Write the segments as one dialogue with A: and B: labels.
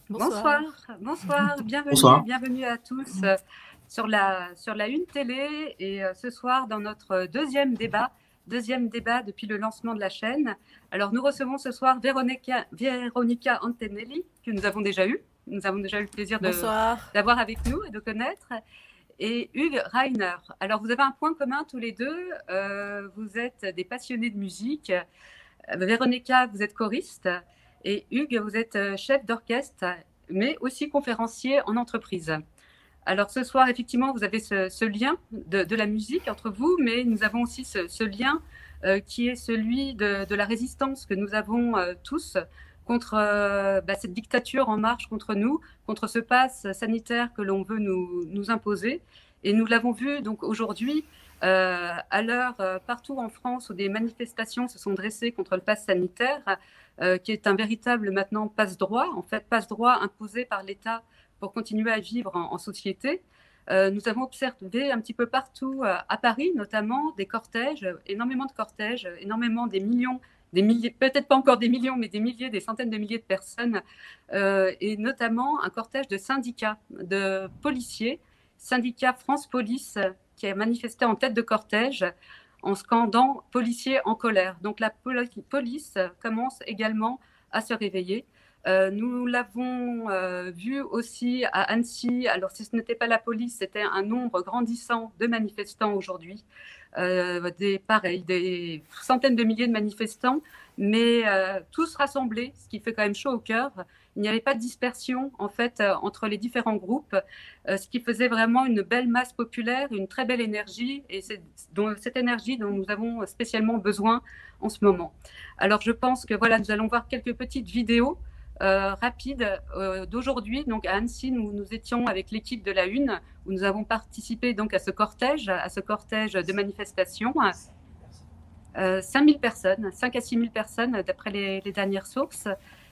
A: Bonsoir,
B: Bonsoir.
A: bonsoir, bienvenue,
C: Bonsoir.
A: bienvenue à tous sur la Une Télé et ce soir dans notre deuxième débat depuis le lancement de la chaîne. Alors nous recevons ce soir Veronica Antonelli, que nous avons déjà eu. Nous avons déjà eu le plaisir
B: Bonsoir.
A: d'avoir avec nous et de connaître. Et Hugues Rainer. Alors vous avez un point commun tous les deux, vous êtes des passionnés de musique. Véronica, vous êtes choriste et Hugues, vous êtes chef d'orchestre, mais aussi conférencier en entreprise. Alors ce soir, effectivement, vous avez ce lien de la musique entre vous, mais nous avons aussi ce lien qui est celui de la résistance que nous avons tous contre cette dictature en marche contre nous, contre ce pass sanitaire que l'on veut nous imposer. Et nous l'avons vu donc aujourd'hui à l'heure partout en France où des manifestations se sont dressées contre le pass sanitaire, qui est un véritable maintenant passe-droit, en fait passe-droit imposé par l'État pour continuer à vivre en société. Nous avons observé un petit peu partout, à Paris notamment, des cortèges, énormément de cortèges, énormément des millions, des milliers, peut-être pas encore des millions, mais des milliers, des centaines de milliers de personnes, et notamment un cortège de syndicats, de policiers, syndicat France Police, qui a manifesté en tête de cortège en scandant « policiers en colère ». Donc la police commence également à se réveiller. Nous l'avons vu aussi à Annecy. Alors si ce n'était pas la police, c'était un nombre grandissant de manifestants aujourd'hui. Des centaines de milliers de manifestants, mais tous rassemblés, ce qui fait quand même chaud au cœur. Il n'y avait pas de dispersion en fait entre les différents groupes, ce qui faisait vraiment une belle masse populaire, une très belle énergie, et c'est cette énergie dont nous avons spécialement besoin en ce moment. Alors je pense que voilà, nous allons voir quelques petites vidéos rapides d'aujourd'hui. Donc à Annecy, nous étions avec l'équipe de la Une, où nous avons participé donc à ce cortège de manifestations. 5000 personnes, 5 à 6 000 personnes d'après les dernières sources.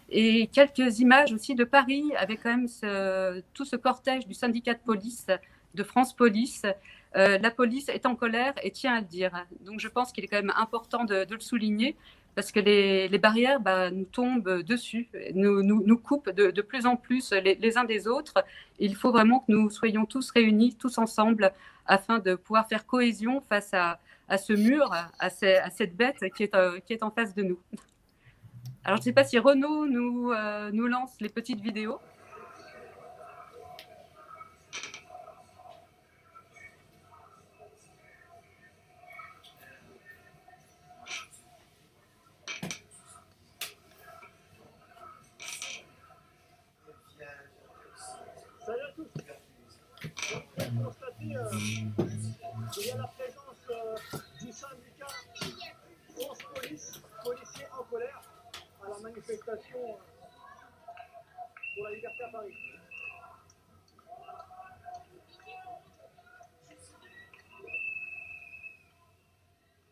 A: Et quelques images aussi de Paris avec quand même tout ce cortège du syndicat de police, de France Police. La police est en colère et tient à le dire. Donc je pense qu'il est quand même important de le souligner parce que les barrières nous tombent dessus, nous coupent de plus en plus les uns des autres. Il faut vraiment que nous soyons tous réunis, tous ensemble, afin de pouvoir faire cohésion face à ce mur, à cette bête qui est en face de nous. Alors, je ne sais pas si Renaud nous lance les petites vidéos.
D: Salut à tous. Donc, vous avez constaté qu'il y a la présence du syndicat France Police, policiers en colère, à la manifestation pour la liberté à Paris.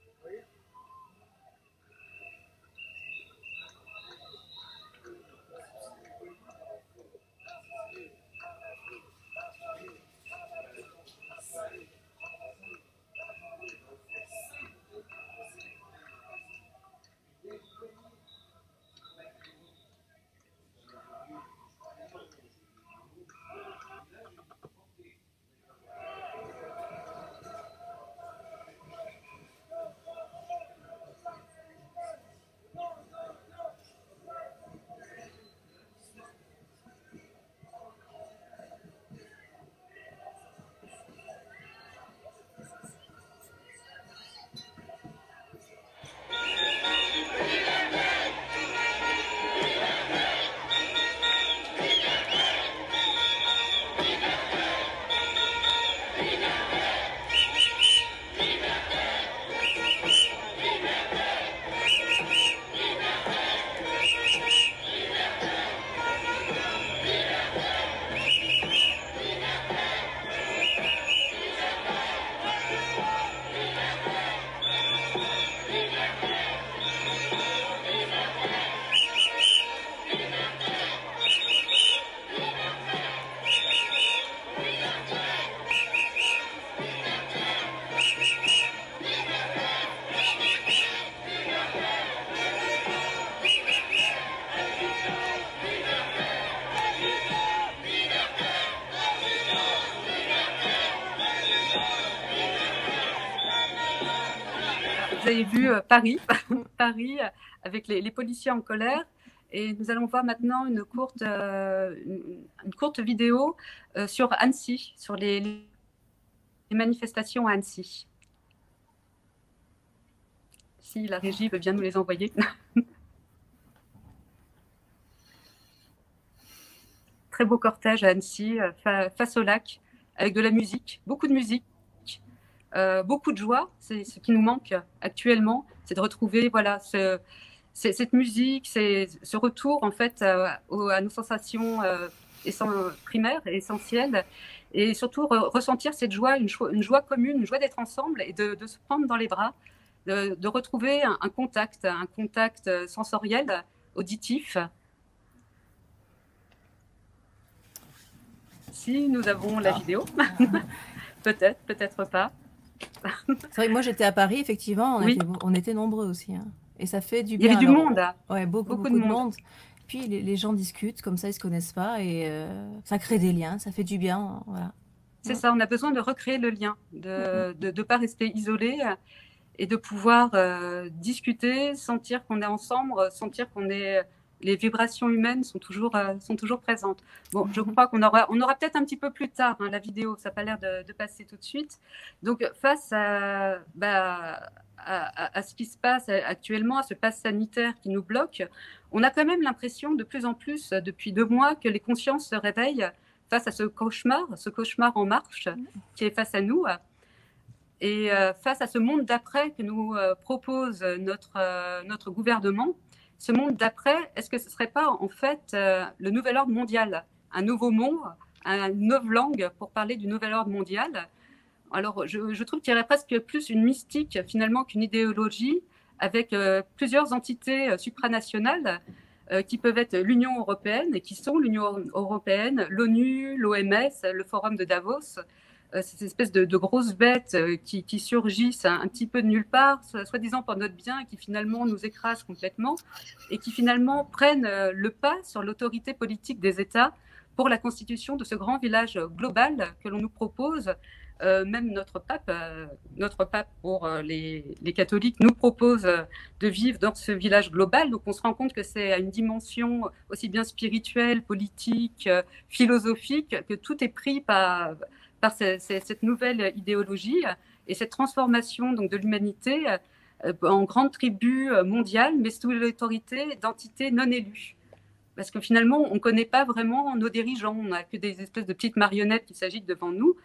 D: Vous voyez ?
A: vous avez vu Paris, Paris avec les policiers en colère. Et nous allons voir maintenant une courte vidéo sur Annecy, sur les manifestations à Annecy. Si la régie veut bien nous les envoyer. Très beau cortège à Annecy, face au lac, avec de la musique, beaucoup de musique, beaucoup de joie. C'est ce qui nous manque actuellement, c'est de retrouver voilà, cette musique, ce retour en fait à nos sensations primaires et essentielles, et surtout ressentir cette joie, une joie commune, une joie d'être ensemble et de se prendre dans les bras, de retrouver un contact sensoriel, auditif. Si nous avons la vidéo, peut-être, peut-être pas.
B: C'est vrai que moi j'étais à Paris, effectivement, on était nombreux aussi. Hein. Et ça fait du bien.
A: Il y avait du monde.
B: Ouais, beaucoup de monde. Puis les gens discutent, comme ça ils ne se connaissent pas, et ça crée des liens, ça fait du bien. Voilà.
A: C'est ça, on a besoin de recréer le lien, de ne pas rester isolé et de pouvoir discuter, sentir qu'on est ensemble, sentir qu'on est... Les vibrations humaines sont toujours présentes. Bon, je crois qu'on aura peut-être un petit peu plus tard la vidéo, ça n'a pas l'air de passer tout de suite. Donc, face à ce qui se passe actuellement, à ce pass sanitaire qui nous bloque, on a quand même l'impression de plus en plus, depuis 2 mois, que les consciences se réveillent face à ce cauchemar en marche qui est face à nous. Et face à ce monde d'après que nous propose notre gouvernement. Ce monde d'après, est-ce que ce ne serait pas en fait le nouvel ordre mondial, un nouveau monde, une nouvelle langue pour parler du nouvel ordre mondial? Alors, je trouve qu'il y aurait presque plus une mystique finalement qu'une idéologie, avec plusieurs entités supranationales qui peuvent être l'Union européenne et qui sont l'Union européenne, l'ONU, l'OMS, le Forum de Davos. Ces espèces de grosses bêtes qui surgissent un petit peu de nulle part, soi-disant pour notre bien, et qui finalement nous écrasent complètement, et qui finalement prennent le pas sur l'autorité politique des États pour la constitution de ce grand village global que l'on nous propose. Même notre pape pour les catholiques nous propose de vivre dans ce village global. Donc on se rend compte que c'est à une dimension aussi bien spirituelle, politique, philosophique, que tout est pris par cette nouvelle idéologie et cette transformation donc, de l'humanité en grande tribu mondiale, mais sous l'autorité d'entités non élues. Parce que finalement, on ne connaît pas vraiment nos dirigeants, on n'a que des espèces de petites marionnettes qui s'agitent devant nous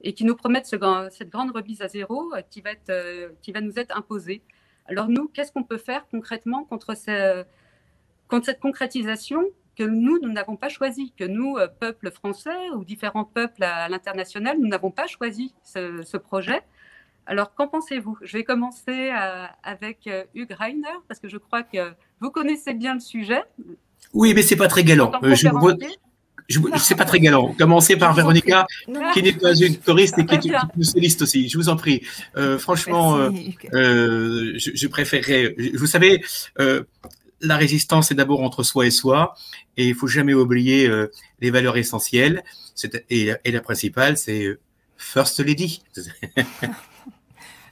A: et qui nous promettent cette grande remise à zéro qui va nous être imposée. Alors nous, qu'est-ce qu'on peut faire concrètement contre cette concrétisation que nous n'avons pas choisi, que nous, peuple français ou différents peuples à l'international, nous n'avons pas choisi ce projet. Alors, qu'en pensez-vous? Je vais commencer avec Hugues Reiner, parce que je crois que vous connaissez bien le sujet.
C: Oui, mais c'est pas très galant. C'est pas très galant. Commencez par Véronica, qui n'est pas une choriste et qui est une soliste aussi. Je vous en prie. Franchement, je préférerais. Vous savez, la résistance est d'abord entre soi et soi, et il faut jamais oublier les valeurs essentielles. Et la principale, c'est First Lady.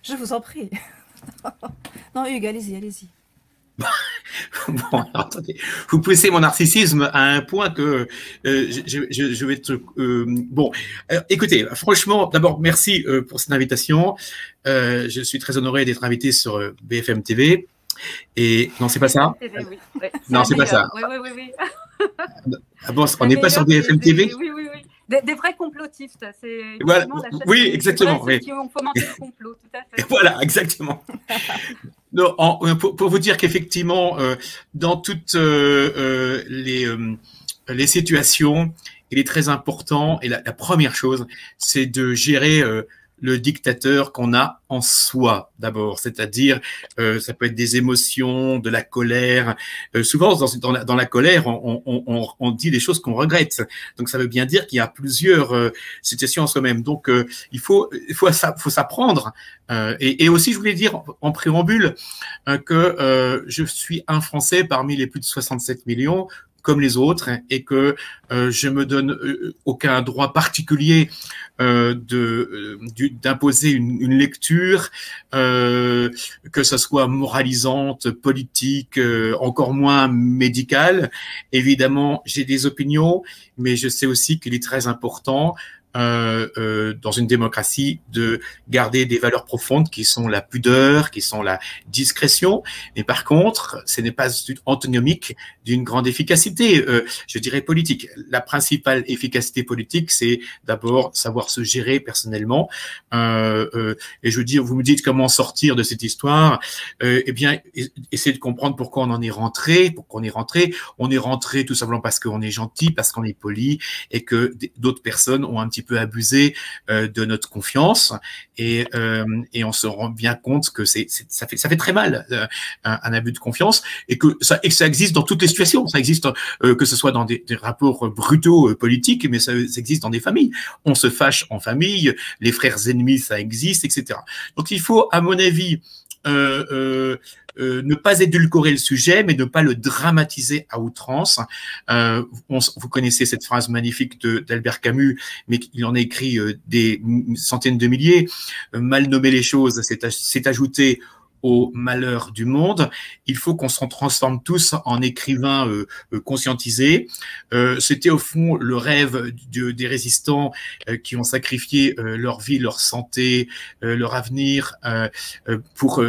B: Je vous en prie. Non, Hugues, allez-y.
C: Bon, alors, attendez, vous poussez mon narcissisme à un point que je vais être bon. Écoutez, franchement, d'abord merci pour cette invitation. Je suis très honoré d'être invité sur BFM TV. Et non, c'est pas ça.
A: TV, oui.
C: Non, c'est pas ça.
A: Oui.
C: Ah bon, on n'est pas sur BFM TV.
A: Oui. Des vrais complotistes.
C: Voilà. Oui, exactement.
A: Qui ont fomenté le complot, tout à fait.
C: Voilà, exactement. Non, pour vous dire qu'effectivement, dans toutes les situations, il est très important, et la première chose, c'est de gérer le dictateur qu'on a en soi d'abord, c'est-à-dire ça peut être des émotions, de la colère. Souvent dans la colère, on dit des choses qu'on regrette. Donc ça veut bien dire qu'il y a plusieurs situations en soi-même. Donc il faut s'apprendre. Et aussi je voulais dire en préambule que je suis un Français parmi les plus de 67 millions comme les autres, et que je me donne aucun droit particulier d'imposer une lecture, que ce soit moralisante, politique, encore moins médicale. Évidemment, j'ai des opinions, mais je sais aussi qu'il est très important dans une démocratie de garder des valeurs profondes qui sont la pudeur, qui sont la discrétion. Mais par contre, ce n'est pas antinomique d'une grande efficacité, je dirais politique. La principale efficacité politique, c'est d'abord savoir se gérer personnellement. Et je veux dire, vous me dites comment sortir de cette histoire. Eh bien, essayez de comprendre pourquoi on en est rentré, pourquoi on est rentré. On est rentré tout simplement parce qu'on est gentil, parce qu'on est poli, et que d'autres personnes ont un petit peu abusé de notre confiance, et on se rend bien compte que ça fait très mal, un abus de confiance, et que ça existe dans toutes les situations. Ça existe que ce soit dans des rapports brutaux politiques, mais ça existe dans des familles. On se fâche en famille, les frères ennemis, ça existe, etc. Donc il faut, à mon avis, ne pas édulcorer le sujet, mais ne pas le dramatiser à outrance. Vous connaissez cette phrase magnifique d'Albert Camus, mais il en a écrit des centaines de milliers. Mal nommer les choses, c'est ajouter au malheur du monde. Il faut qu'on s'en transforme tous en écrivains conscientisés. C'était au fond le rêve des résistants qui ont sacrifié leur vie, leur santé, leur avenir pour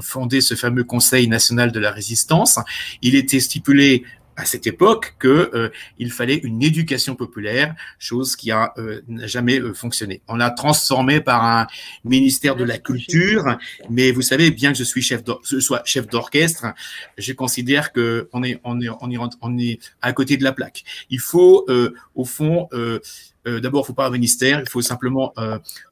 C: fonder ce fameux Conseil national de la résistance. Il était stipulé à cette époque que il fallait une éducation populaire, chose qui n'a jamais fonctionné. On l'a transformé par un ministère de la culture, mais vous savez, bien que je sois chef d'orchestre, je considère que on est à côté de la plaque. Il faut au fond d'abord, il ne faut pas un ministère, il faut simplement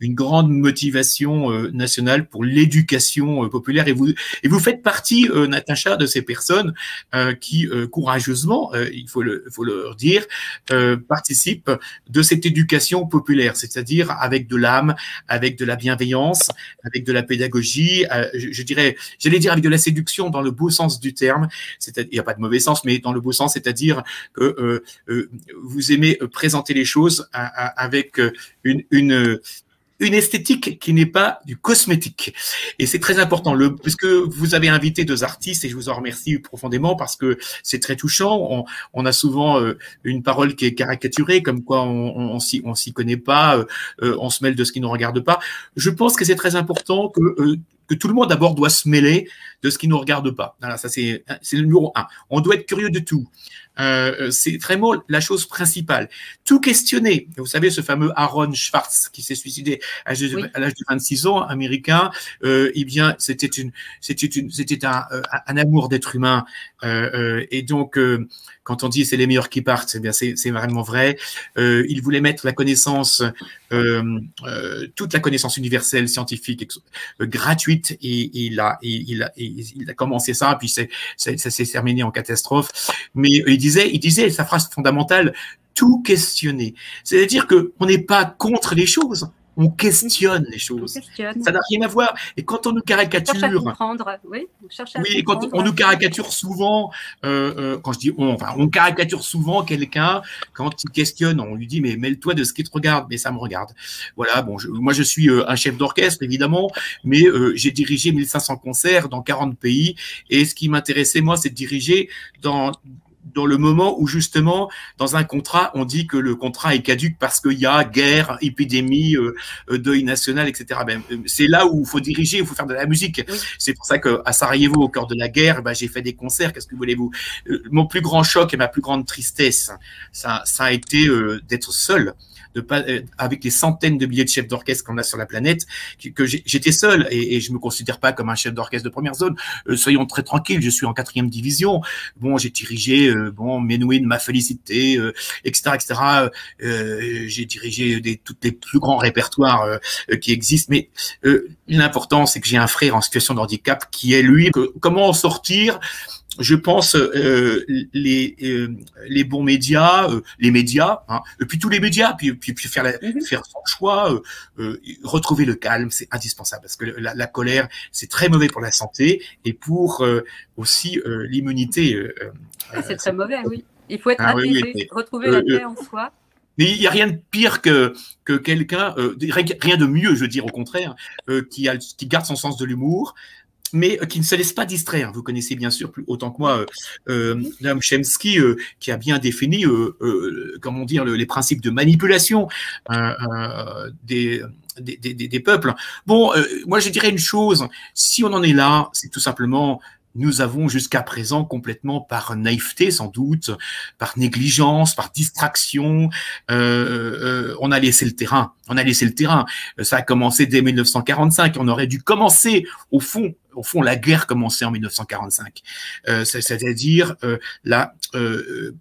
C: une grande motivation nationale pour l'éducation populaire. Et vous faites partie, Natacha, de ces personnes qui, courageusement, il faut le dire, participent de cette éducation populaire, c'est-à-dire avec de l'âme, avec de la bienveillance, avec de la pédagogie, j'allais dire avec de la séduction dans le beau sens du terme. Il n'y a pas de mauvais sens, mais dans le beau sens, c'est-à-dire que vous aimez présenter les choses avec une esthétique qui n'est pas du cosmétique. Et c'est très important, puisque vous avez invité deux artistes, et je vous en remercie profondément parce que c'est très touchant. On a souvent une parole qui est caricaturée, comme quoi on s'y connaît pas, on se mêle de ce qui ne regarde pas. Je pense que c'est très important que tout le monde d'abord doit se mêler de ce qui ne nous regarde pas. Voilà, ça c'est le numéro 1. On doit être curieux de tout. C'est vraiment la chose principale. Tout questionner. Vous savez, ce fameux Aaron Swartz qui s'est suicidé à l'âge de 26 ans, américain, eh bien, c'était un amour d'être humain. Et donc, quand on dit c'est les meilleurs qui partent, eh bien, c'est vraiment vrai. Il voulait mettre la connaissance, toute la connaissance universelle, scientifique, gratuite, et il a commencé ça, puis ça s'est terminé en catastrophe. Mais il disait sa phrase fondamentale, tout questionner. C'est-à-dire qu'on n'est pas contre les choses, on questionne les choses. Ça n'a rien à voir. Et quand on nous caricature,
A: on cherche à comprendre. Oui,
C: et quand on nous caricature souvent, quand je dis on caricature souvent quelqu'un quand il questionne, on lui dit mais mêle-toi de ce qui te regarde, mais ça me regarde. Voilà, bon, moi je suis un chef d'orchestre évidemment, mais j'ai dirigé 1500 concerts dans 40 pays, et ce qui m'intéressait moi, c'est de diriger dans le moment où justement, dans un contrat, on dit que le contrat est caduc parce qu'il y a guerre, épidémie, deuil national, etc. Ben, c'est là où il faut diriger, il faut faire de la musique. Oui. C'est pour ça qu'à Sarajevo, au cœur de la guerre, ben, j'ai fait des concerts. Qu'est-ce que voulez-vous? Mon plus grand choc et ma plus grande tristesse, ça a été d'être seul. Avec les centaines de milliers de chefs d'orchestre qu'on a sur la planète, que j'étais seul, et je me considère pas comme un chef d'orchestre de première zone. Soyons très tranquilles, je suis en 4e division. Bon, j'ai dirigé Menuhin m'a félicité, etc., etc. J'ai dirigé tous les plus grands répertoires qui existent, mais l'important, c'est que j'ai un frère en situation de handicap qui est lui. Comment en sortir? Je pense les bons médias, les médias, hein, et puis tous les médias, puis faire son choix, retrouver le calme, c'est indispensable parce que la colère, c'est très mauvais pour la santé et pour aussi l'immunité.
A: C'est très mauvais, oui. Il faut être apaisé, retrouver la paix en soi.
C: Mais il n'y a rien de pire que quelqu'un, rien de mieux, je veux dire, au contraire, qui garde son sens de l'humour, mais qui ne se laisse pas distraire. Vous connaissez bien sûr autant que moi Noam Chomsky, qui a bien défini, comment dire, les principes de manipulation des peuples. Bon, moi je dirais une chose, si on en est là, c'est tout simplement, nous avons jusqu'à présent complètement par naïveté sans doute, par négligence, par distraction, on a laissé le terrain. Ça a commencé dès 1945. On aurait dû commencer au fond, la guerre commençait en 1945. C'est-à-dire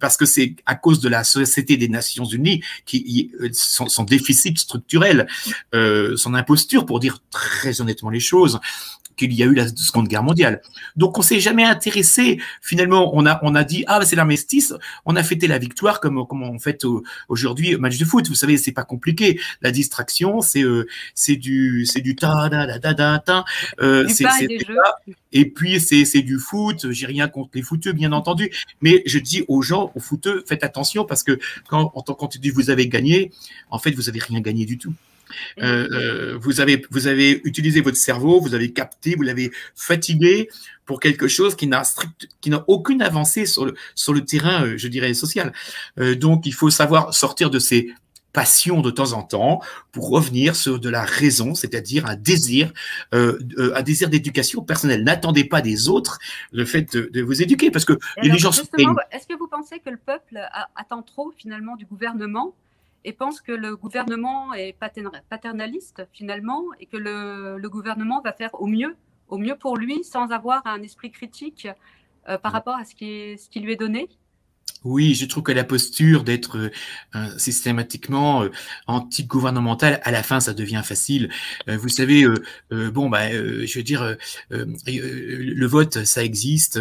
C: parce que c'est à cause de la Société des Nations Unies qui son déficit structurel, son imposture, pour dire très honnêtement les choses, qu'il y a eu la Seconde Guerre mondiale. Donc on s'est jamais intéressé. Finalement, on a dit c'est l'armistice. On a fêté la victoire comme on fête aujourd'hui match de foot. Vous savez, c'est pas compliqué. La distraction, c'est du ta da da da ta. Et puis c'est du foot. J'ai rien contre les footeux, bien entendu. Mais je dis aux gens, aux footeux, faites attention parce que quand tu dis vous avez gagné, en fait vous avez rien gagné du tout. Vous avez utilisé votre cerveau, vous avez capté, vous l'avez fatigué pour quelque chose qui n'a aucune avancée sur le terrain, je dirais, social. Donc, il faut savoir sortir de ces passions de temps en temps pour revenir sur de la raison, c'est-à-dire un désir d'éducation personnelle. N'attendez pas des autres le fait de vous éduquer, parce que les gens.
A: Est-ce que vous pensez que le peuple attend trop finalement du gouvernement? Et pense que le gouvernement est paternaliste finalement et que le gouvernement va faire au mieux pour lui sans avoir un esprit critique par rapport à ce qui lui est donné?
C: Oui, je trouve que la posture d'être systématiquement anti-gouvernementale, à la fin, ça devient facile. Vous savez, je veux dire, le vote, ça existe.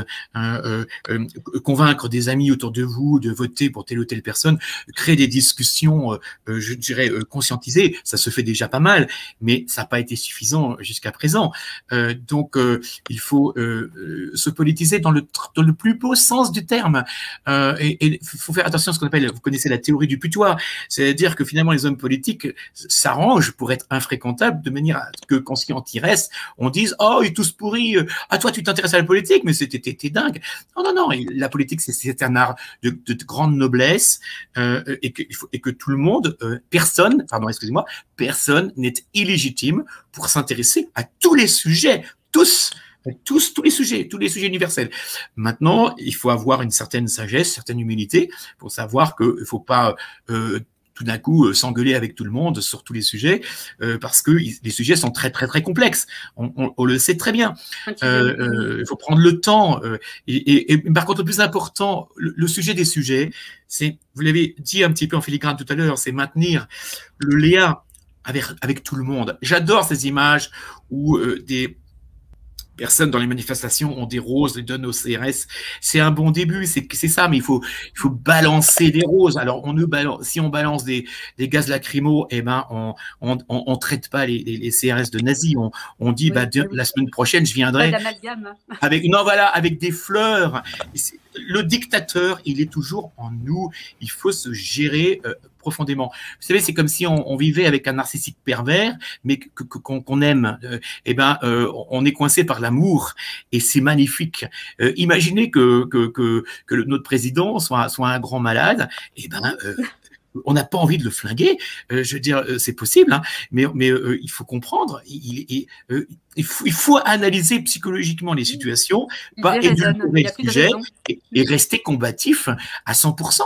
C: Convaincre des amis autour de vous de voter pour telle ou telle personne, créer des discussions, je dirais, conscientisées, ça se fait déjà pas mal, mais ça n'a pas été suffisant jusqu'à présent. Donc, il faut se politiser dans le plus beau sens du terme. Et il faut faire attention à ce qu'on appelle, vous connaissez la théorie du putois, c'est-à-dire que finalement les hommes politiques s'arrangent pour être infréquentables de manière à que quand il reste, on dise « Oh, ils sont tous pourris, toi tu t'intéresses à la politique, mais t'es dingue ». Non, la politique c'est un art de grande noblesse et que tout le monde, personne n'est illégitime pour s'intéresser à tous les sujets, tous les sujets universels. Maintenant, il faut avoir une certaine sagesse, certaine humilité pour savoir qu'il ne faut pas tout d'un coup s'engueuler avec tout le monde sur tous les sujets parce que les sujets sont très très très complexes. On le sait très bien. Il faut prendre le temps. Et par contre, le plus important, le sujet des sujets, c'est, vous l'avez dit un petit peu en filigrane tout à l'heure, c'est maintenir le lien avec tout le monde. J'adore ces images où des personnes dans les manifestations ont des roses, les donnent au CRS. C'est un bon début, c'est ça, mais il faut balancer des roses. Alors si on balance des gaz lacrymaux, on traite pas les CRS de nazis. On dit la semaine prochaine je viendrai avec des fleurs. Le dictateur, il est toujours en nous. Il faut se gérer profondément. Vous savez, c'est comme si on vivait avec un narcissique pervers, mais qu'on aime. On est coincé par l'amour et c'est magnifique. Imaginez que notre président soit un grand malade. On n'a pas envie de le flinguer. Je veux dire, c'est possible, hein, mais il faut comprendre. Il faut analyser psychologiquement les situations, pas édulcorer le sujet et rester combatif à 100%.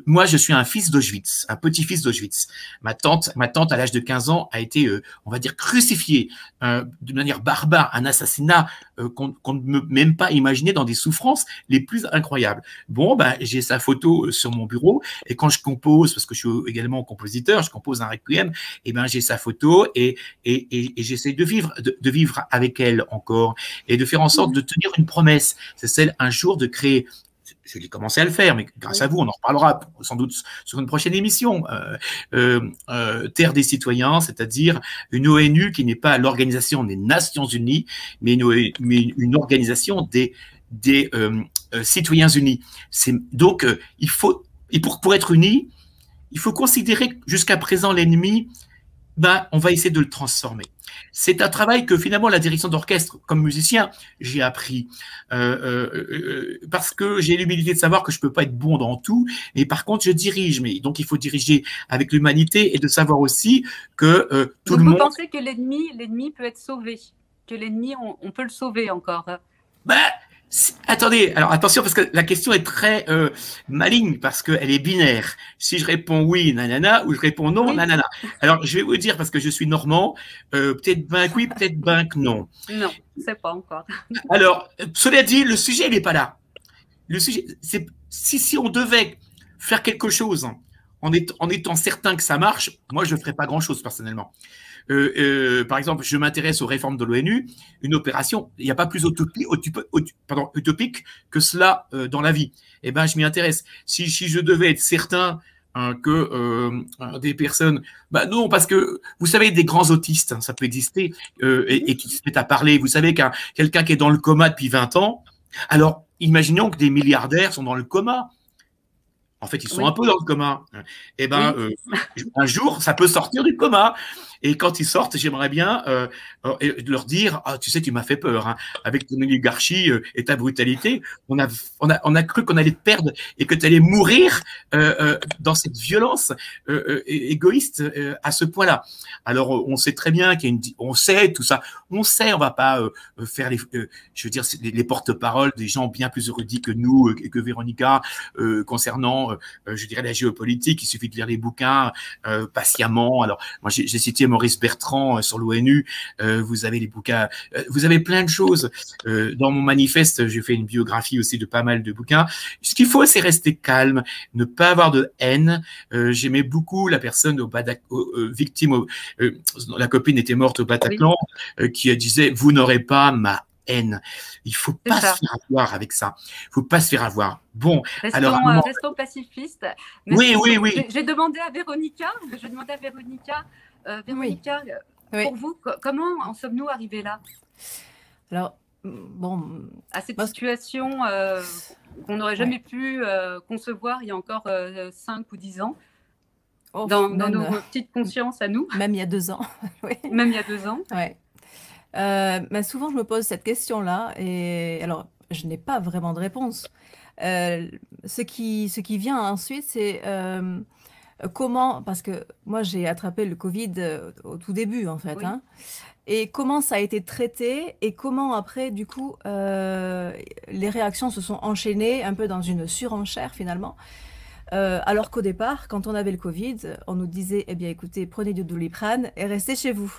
C: Moi, je suis un fils d'Auschwitz, un petit-fils d'Auschwitz. Ma tante, à l'âge de 15 ans, a été, on va dire, crucifiée de manière barbare, un assassinat qu'on ne peut même pas imaginer dans des souffrances les plus incroyables. Bon, j'ai sa photo sur mon bureau et quand je compose, parce que je suis également compositeur, je compose un requiem, j'ai sa photo et j'essaie de vivre avec elle encore et de faire en sorte de tenir une promesse. C'est celle un jour de créer. Je l'ai commencé à le faire, mais grâce à vous, on en reparlera sans doute sur une prochaine émission. Terre des citoyens, c'est-à-dire une ONU qui n'est pas l'organisation des Nations Unies, mais une organisation des citoyens unis. Donc, pour être unis, il faut considérer que jusqu'à présent, l'ennemi, ben, on va essayer de le transformer. C'est un travail que finalement la direction d'orchestre, comme musicien, j'ai appris parce que j'ai l'humilité de savoir que je peux pas être bon dans tout, mais par contre je dirige. Mais donc il faut diriger avec l'humanité et de savoir aussi que tout
A: Donc
C: le
A: vous
C: monde.
A: pensez que l'ennemi peut être sauvé, que l'ennemi on peut le sauver encore?
C: Ben, attendez, alors attention parce que la question est très maligne parce qu'elle est binaire. Si je réponds oui, nanana, ou je réponds non,
A: Oui.
C: nanana. Alors je vais vous dire parce que je suis normand, peut-être ben que oui, peut-être ben que non.
A: Non, c'est pas encore.
C: Alors, cela dit, le sujet, il n'est pas là. Le sujet, c'est si on devait faire quelque chose en étant certain que ça marche, moi, je ne ferais pas grand-chose personnellement. Par exemple, je m'intéresse aux réformes de l'ONU, une opération, il n'y a pas plus utopique que cela dans la vie. Eh ben, je m'y intéresse. Si je devais être certain que des personnes, bah non, parce que vous savez, des grands autistes, hein, ça peut exister, et qui se mettent à parler. Vous savez quelqu'un qui est dans le coma depuis 20 ans, alors imaginons que des milliardaires sont dans le coma. En fait, ils sont
A: Oui.
C: un peu dans le coma. Eh ben,
A: Oui.
C: un jour, ça peut sortir du coma. Et quand ils sortent, j'aimerais bien leur dire, ah, tu sais, tu m'as fait peur, hein, avec ton oligarchie et ta brutalité. On a cru qu'on allait te perdre et que tu allais mourir dans cette violence égoïste à ce point-là. Alors, on sait très bien on sait tout ça. On sait, on va pas faire je veux dire, les porte-paroles des gens bien plus érudits que nous et que Véronica concernant, je dirais, la géopolitique. Il suffit de lire les bouquins patiemment. Alors, moi, j'ai cité Maurice Bertrand sur l'ONU. Vous avez les bouquins, vous avez plein de choses. Dans mon manifeste, j'ai fait une biographie aussi de pas mal de bouquins. Ce qu'il faut, c'est rester calme, ne pas avoir de haine. J'aimais beaucoup la personne victime, la copine était morte au Bataclan, qui disait « Vous n'aurez pas ma haine ». Il faut pas se faire avoir avec ça. Il faut pas se faire avoir. Bon,
A: restons pacifistes.
C: Oui.
A: J'ai demandé à Véronica. Véronica, pour vous, comment en sommes-nous arrivés là?
B: Alors, bon,
A: à cette situation qu'on n'aurait jamais pu concevoir il y a encore 5 ou 10 ans, dans nos petites consciences à nous.
B: Même il y a 2 ans. Oui.
A: Même il y a 2 ans.
B: Ouais. Mais souvent, je me pose cette question-là, et alors, je n'ai pas vraiment de réponse. Ce qui vient ensuite, c'est comment, parce que moi, j'ai attrapé le Covid au tout début, en fait, hein, et comment ça a été traité, et comment après, du coup, les réactions se sont enchaînées un peu dans une surenchère, finalement. Alors qu'au départ, quand on avait le Covid, on nous disait, eh bien, écoutez, prenez du Doliprane et restez chez vous.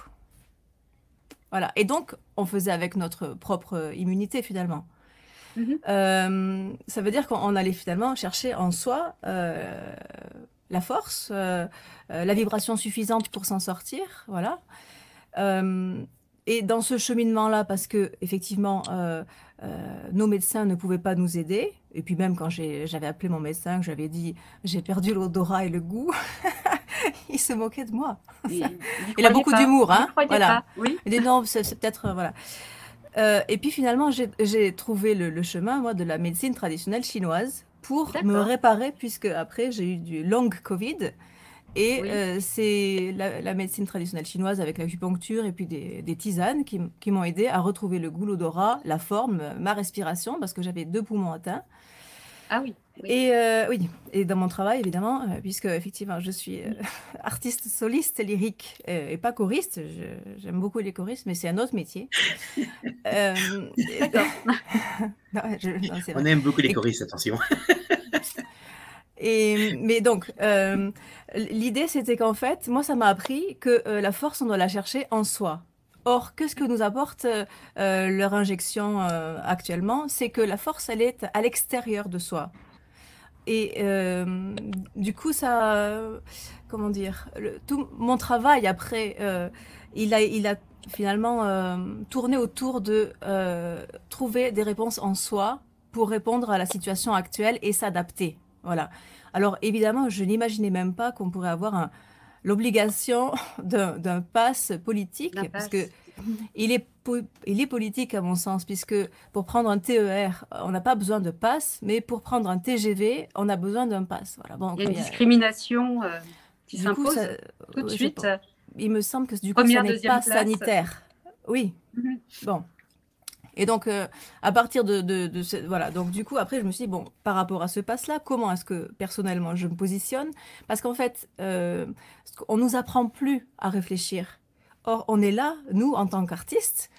B: Voilà. Et donc, on faisait avec notre propre immunité, finalement. Ça veut dire qu'on allait finalement chercher en soi la force, la vibration suffisante pour s'en sortir, voilà. Et dans ce cheminement-là, parce que effectivement, nos médecins ne pouvaient pas nous aider, et puis même quand j'avais appelé mon médecin, que j'avais dit j'ai perdu l'odorat et le goût, il se moquait de moi. Il a beaucoup d'humour, hein. Voilà. Oui. Il dit non, c'est peut-être voilà. Et puis finalement, j'ai trouvé le chemin, moi, de la médecine traditionnelle chinoise pour me réparer, puisque après j'ai eu du long Covid. Et c'est la médecine traditionnelle chinoise avec l'acupuncture et puis des tisanes qui m'ont aidé à retrouver le goût, l'odorat, la forme, ma respiration, parce que j'avais 2 poumons atteints.
A: Ah oui.
B: Et et dans mon travail, évidemment, puisque effectivement, je suis artiste soliste lyrique et pas choriste. J'aime beaucoup les choristes, mais c'est un autre métier.
A: D'accord.
C: On aime beaucoup les choristes, attention.
B: Mais donc, l'idée, c'était qu'en fait, moi, ça m'a appris que la force, on doit la chercher en soi. Or, qu'est-ce que nous apporte leur injection actuellement? C'est que la force, elle est à l'extérieur de soi. Et du coup, ça, comment dire, tout mon travail après, il a finalement tourné autour de trouver des réponses en soi pour répondre à la situation actuelle et s'adapter. Voilà. Alors évidemment, je n'imaginais même pas qu'on pourrait avoir l'obligation d'un pass politique, parce que il est politique à mon sens, puisque pour prendre un TER, on n'a pas besoin de pass, mais pour prendre un TGV, on a besoin d'un pass. Voilà. Bon,
A: il y a une discrimination qui s'impose tout de suite.
B: Il me semble que du coup, ça n'est pas sanitaire. Oui. Bon. Et donc, à partir de voilà, donc du coup, après, je me suis dit, bon, par rapport à ce pass-là, comment est-ce que, personnellement, je me positionne? Parce qu'en fait, on nous apprend plus à réfléchir. Or, on est là, nous, en tant qu'artistes,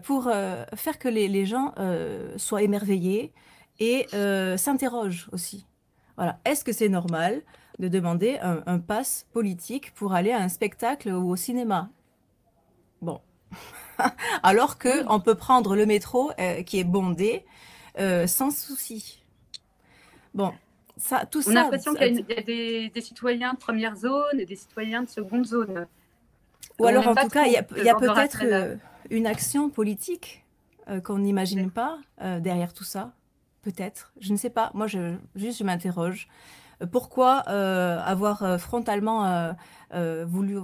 B: pour faire que les gens soient émerveillés et s'interrogent aussi. Voilà. Est-ce que c'est normal de demander un pass politique pour aller à un spectacle ou au cinéma? Bon. Alors qu'on peut prendre le métro qui est bondé sans souci. Bon, ça, tout ça...
A: On a l'impression qu'il y a des citoyens de première zone et des citoyens de seconde zone.
B: Ou alors, en tout cas, il y a peut-être une action politique qu'on n'imagine pas derrière tout ça. Peut-être. Je ne sais pas. Moi, je m'interroge. Pourquoi avoir frontalement voulu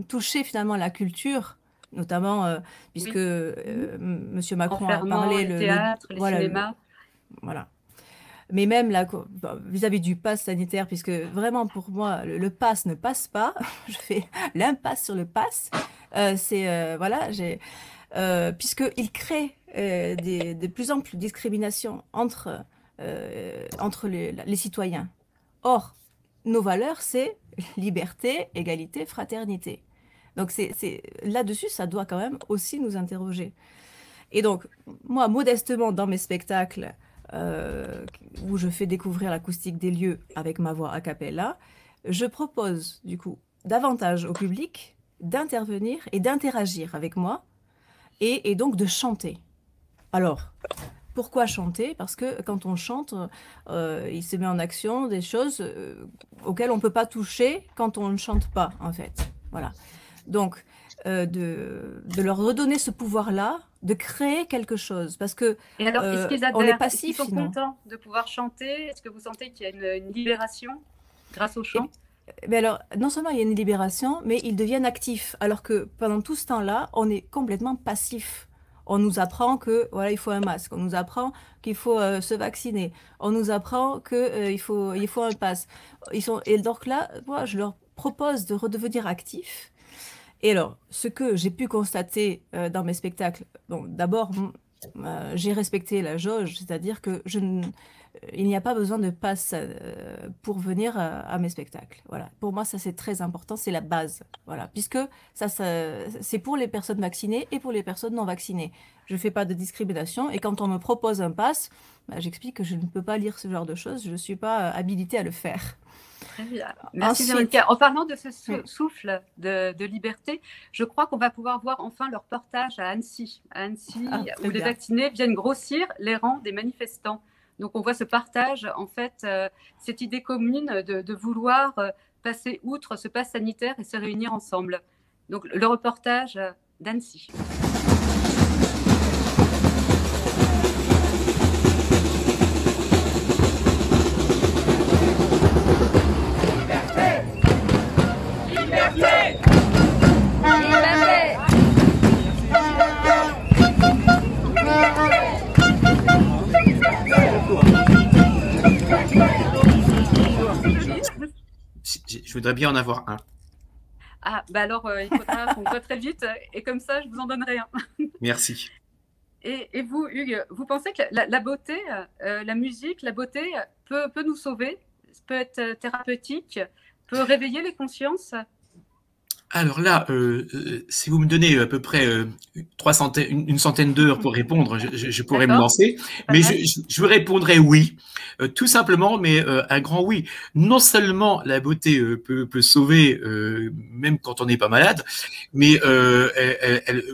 B: toucher finalement la culture, notamment puisque M. Macron a parlé
A: le théâtre, les cinémas.
B: Voilà. Mais même là, vis-à-vis du pass sanitaire, puisque vraiment pour moi, le pass ne passe pas, je fais l'impasse sur le pass, voilà, puisqu'il crée de plus en plus de discrimination entre les citoyens. Or, nos valeurs, c'est liberté, égalité, fraternité. Donc, là-dessus, ça doit quand même aussi nous interroger. Et donc, moi, modestement, dans mes spectacles, où je fais découvrir l'acoustique des lieux avec ma voix a cappella, je propose, du coup, davantage au public d'intervenir et d'interagir avec moi, et donc de chanter. Alors, pourquoi chanter? Parce que quand on chante, il se met en action des choses auxquelles on ne peut pas toucher quand on ne chante pas, en fait. Voilà. Donc, de leur redonner ce pouvoir-là, de créer quelque chose. Parce que
A: et alors, est-ce qu'ils adhèrent?
B: On est passif,
A: ils sont contents de pouvoir chanter? Est-ce que vous sentez qu'il y a une libération grâce au chant?
B: Mais alors, non seulement il y a une libération, mais ils deviennent actifs. Alors que pendant tout ce temps-là, on est complètement passif. On nous apprend que voilà, il faut un masque. On nous apprend qu'il faut se vacciner. On nous apprend qu'il faut un pass. Et donc là, moi, je leur propose de redevenir actifs. Et alors, ce que j'ai pu constater dans mes spectacles, bon, d'abord, j'ai respecté la jauge, c'est-à-dire que il n'y a pas besoin de passe pour venir à mes spectacles. Voilà. Pour moi, ça c'est très important, c'est la base. Voilà. Puisque ça c'est pour les personnes vaccinées et pour les personnes non vaccinées. Je ne fais pas de discrimination et quand on me propose un pass, j'explique que je ne peux pas lire ce genre de choses, je ne suis pas habilitée à le faire.
A: Très bien. Merci Véronica. En parlant de ce souffle de liberté, je crois qu'on va pouvoir voir enfin leur reportage à Annecy. Où les vaccinés viennent grossir les rangs des manifestants. Donc on voit ce partage, en fait, cette idée commune de vouloir passer outre ce pass sanitaire et se réunir ensemble. Donc le reportage d'Annecy.
C: Je voudrais bien en avoir un.
A: Ah, bah alors, il faudra qu'on voit très vite, et comme ça, je vous en donnerai un.
C: Merci.
A: Et vous, Hugues, vous pensez que la beauté, la musique, la beauté peut nous sauver, peut être thérapeutique, peut réveiller les consciences?
C: Alors là, si vous me donnez à peu près une centaine d'heures pour répondre, je pourrais me lancer. Mais je vous répondrai oui, tout simplement, mais un grand oui. Non seulement la beauté peut sauver, même quand on n'est pas malade, mais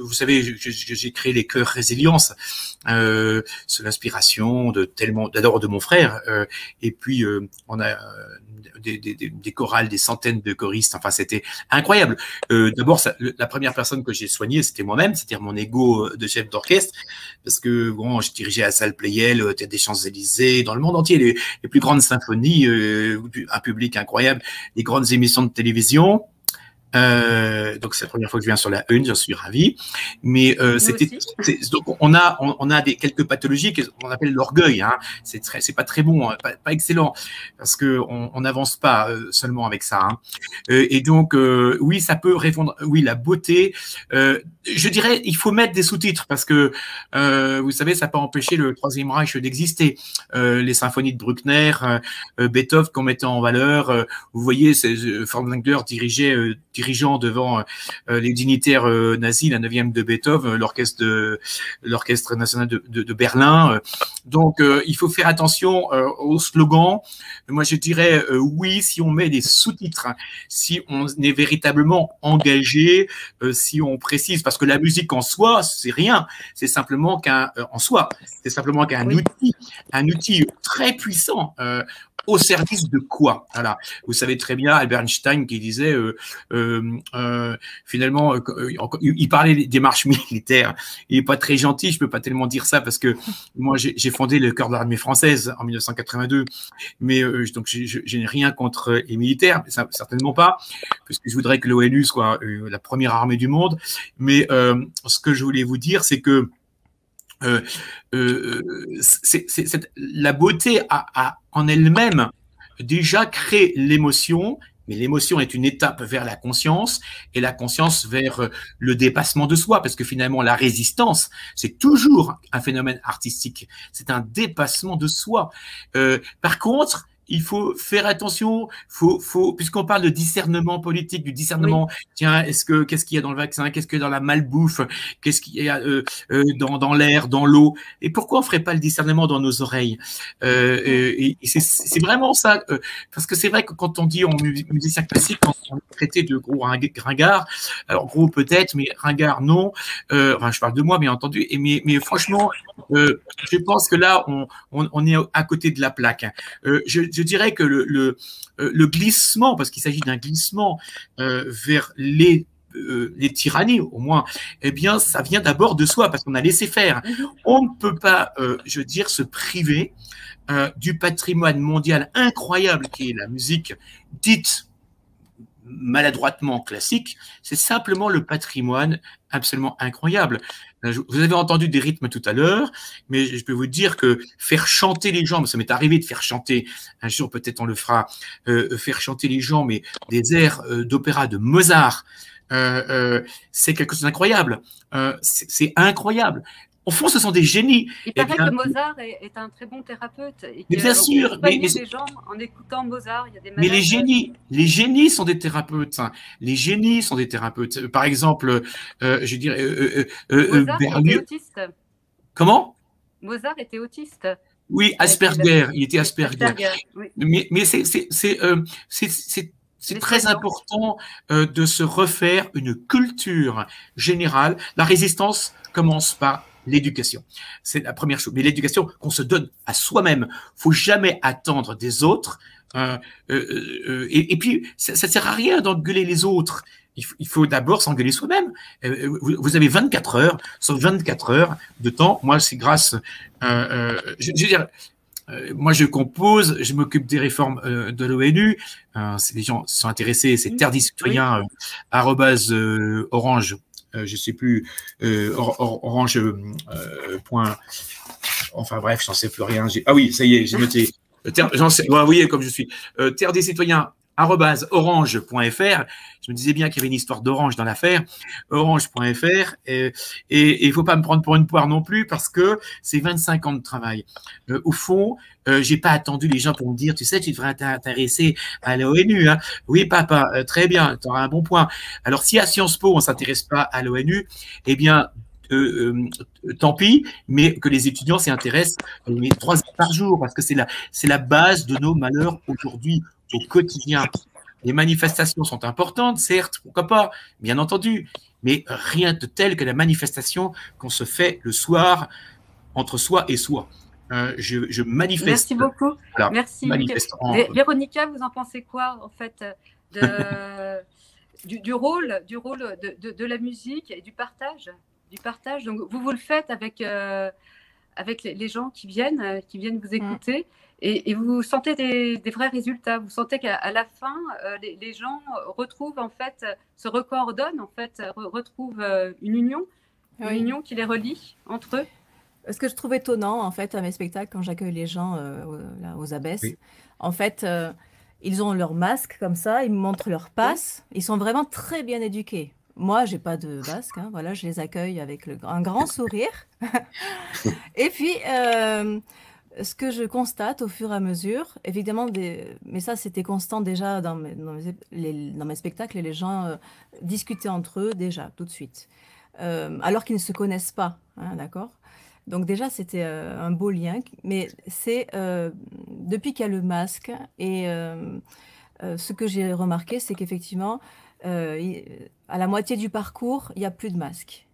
C: vous savez, j'ai créé les chœurs résilience sous l'inspiration d'abord de mon frère, et puis on a des chorales, des centaines de choristes. Enfin, c'était incroyable. D'abord, la première personne que j'ai soignée, c'était moi-même, c'est-à-dire mon ego de chef d'orchestre, parce que bon, je dirigeais la salle Playel, au Théâtre des Champs-Élysées, dans le monde entier, les plus grandes symphonies, un public incroyable, les grandes émissions de télévision. Donc c'est la première fois que je viens sur la une, j'en suis ravi. Mais donc on a quelques pathologies qu'on appelle l'orgueil. Hein. C'est pas très bon, hein, pas excellent, parce que on n'avance pas seulement avec ça. Hein. Et donc oui, ça peut répondre. Oui, la beauté. Je dirais, il faut mettre des sous-titres parce que vous savez, ça n'a pas empêché le Troisième Reich d'exister. Les symphonies de Bruckner, Beethoven qu'on mettait en valeur. Vous voyez, Furtwängler dirigeant devant les dignitaires nazis, la 9e de Beethoven, l'orchestre national de Berlin. Donc, il faut faire attention au slogan. Moi, je dirais oui, si on met des sous-titres, hein, si on est véritablement engagé, si on précise, parce que la musique en soi, c'est rien. C'est simplement qu'un outil très puissant. Au service de quoi? Voilà. Vous savez très bien Albert Einstein qui disait finalement il parlait des marches militaires. Il est pas très gentil, je peux pas tellement dire ça parce que moi j'ai fondé le Corps de l'armée française en 1982, mais donc je n'ai rien contre les militaires, certainement pas, puisque je voudrais que l'ONU soit la première armée du monde. Mais ce que je voulais vous dire, c'est que la beauté en elle-même déjà crée l'émotion, mais l'émotion est une étape vers la conscience et la conscience vers le dépassement de soi, parce que finalement la résistance, c'est toujours un phénomène artistique, c'est un dépassement de soi. Par contre, il faut faire attention, puisqu'on parle de discernement politique, du discernement, oui. Tiens, qu'est-ce qu'il y a dans le vaccin, qu'est-ce qu'il y a dans la malbouffe, qu'est-ce qu'il y a dans l'air, dans l'eau, et pourquoi on ferait pas le discernement dans nos oreilles et c'est vraiment ça, parce que c'est vrai que quand on dit en musicien classique, quand on est traité de gros ringard, alors gros peut-être, mais ringard non, enfin je parle de moi bien entendu, mais franchement, je pense que là on est à côté de la plaque. Je dirais que le glissement, parce qu'il s'agit d'un glissement vers les tyrannies, au moins, eh bien, ça vient d'abord de soi, parce qu'on a laissé faire. On ne peut pas, je veux dire, se priver du patrimoine mondial incroyable qui est la musique dite maladroitement classique. C'est simplement le patrimoine absolument incroyable. Vous avez entendu des rythmes tout à l'heure, mais je peux vous dire que faire chanter les gens, ça m'est arrivé de faire chanter, un jour peut-être on le fera, faire chanter les gens, mais des airs d'opéra de Mozart, c'est quelque chose d'incroyable. C'est incroyable. Au fond, ce sont des génies.
A: Il paraît que Mozart est un très bon thérapeute. Et
C: mais bien sûr, mais
A: des gens en écoutant Mozart, il y a des malades.
C: Mais les génies sont des thérapeutes. Hein. Les génies sont des thérapeutes. Par exemple, je dirais
A: Mozart était autiste.
C: Comment?
A: Mozart était autiste.
C: Oui, Asperger. Il était Asperger.
A: Oui.
C: Mais c'est très important de se refaire une culture générale. La résistance commence par l'éducation. C'est la première chose. Mais l'éducation qu'on se donne à soi-même. Faut jamais attendre des autres. Et puis, ça sert à rien d'engueuler les autres. Il faut d'abord s'engueuler soi-même. Vous avez 24 heures, sauf 24 heures de temps. Moi, c'est grâce... je veux dire... moi, je compose, je m'occupe des réformes de l'ONU. Les gens sont intéressés, c'est Terre des Citoyens, @orange, je sais plus, orange. Enfin bref, j'en sais plus rien. Ah oui, ça y est, j'ai noté. J'en sais, vous voyez comme je suis. Terre des Citoyens. @orange.fr. Je me disais bien qu'il y avait une histoire d'orange dans l'affaire. Orange.fr. Et il faut pas me prendre pour une poire non plus parce que c'est 25 ans de travail. Au fond, j'ai pas attendu les gens pour me dire, tu sais, tu devrais t'intéresser à l'ONU. Hein. Oui, papa, très bien, tu auras un bon point. Alors, si à Sciences Po, on s'intéresse pas à l'ONU, eh bien, tant pis, mais que les étudiants s'y intéressent 3 heures par jour parce que c'est la base de nos malheurs aujourd'hui au quotidien. Les manifestations sont importantes, certes, pourquoi pas, bien entendu, mais rien de tel que la manifestation qu'on se fait le soir entre soi et soi. Je manifeste.
A: Merci beaucoup.
C: Voilà,
A: merci. Véronica, vous en pensez quoi, en fait, du rôle de la musique et du partage? Donc, vous le faites avec les gens qui viennent vous écouter. Et vous sentez des vrais résultats. Vous sentez qu'à la fin, les gens retrouvent, en fait, se recoordonnent, en fait, retrouvent une union
B: Oui.
A: qui les relie entre eux.
B: Ce que je trouve étonnant, en fait, à mes spectacles, quand j'accueille les gens là, aux Abbesses,
C: Oui.
B: en fait, ils ont leur masque comme ça, ils me montrent leur passe, ils sont vraiment très bien éduqués. Moi, j'ai pas de masque, hein, voilà, je les accueille avec un grand sourire. Et puis, ce que je constate au fur et à mesure, évidemment, mais ça c'était constant déjà dans mes spectacles, et les gens discutaient entre eux déjà, tout de suite, alors qu'ils ne se connaissent pas, hein, d'accord? Donc déjà, c'était un beau lien, mais c'est depuis qu'il y a le masque, et ce que j'ai remarqué, c'est qu'effectivement, à la moitié du parcours, il n'y a plus de masque.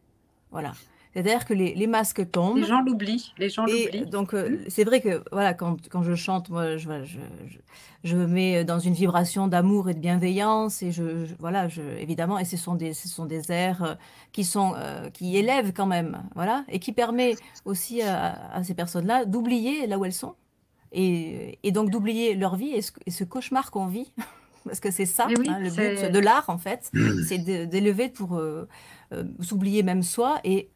B: Voilà. C'est-à-dire que les masques tombent.
A: Les gens l'oublient, les gens
B: Et
A: l'oublient.
B: donc, c'est vrai que voilà, quand je chante, moi, je me mets dans une vibration d'amour et de bienveillance, et voilà, évidemment, et ce sont des airs qui élèvent quand même, voilà, et qui permet aussi à ces personnes-là d'oublier là où elles sont, et donc d'oublier leur vie et ce cauchemar qu'on vit, parce que c'est ça,
A: Mais oui,
B: hein, le but de l'art, en fait, c'est d'élever pour s'oublier même soi, et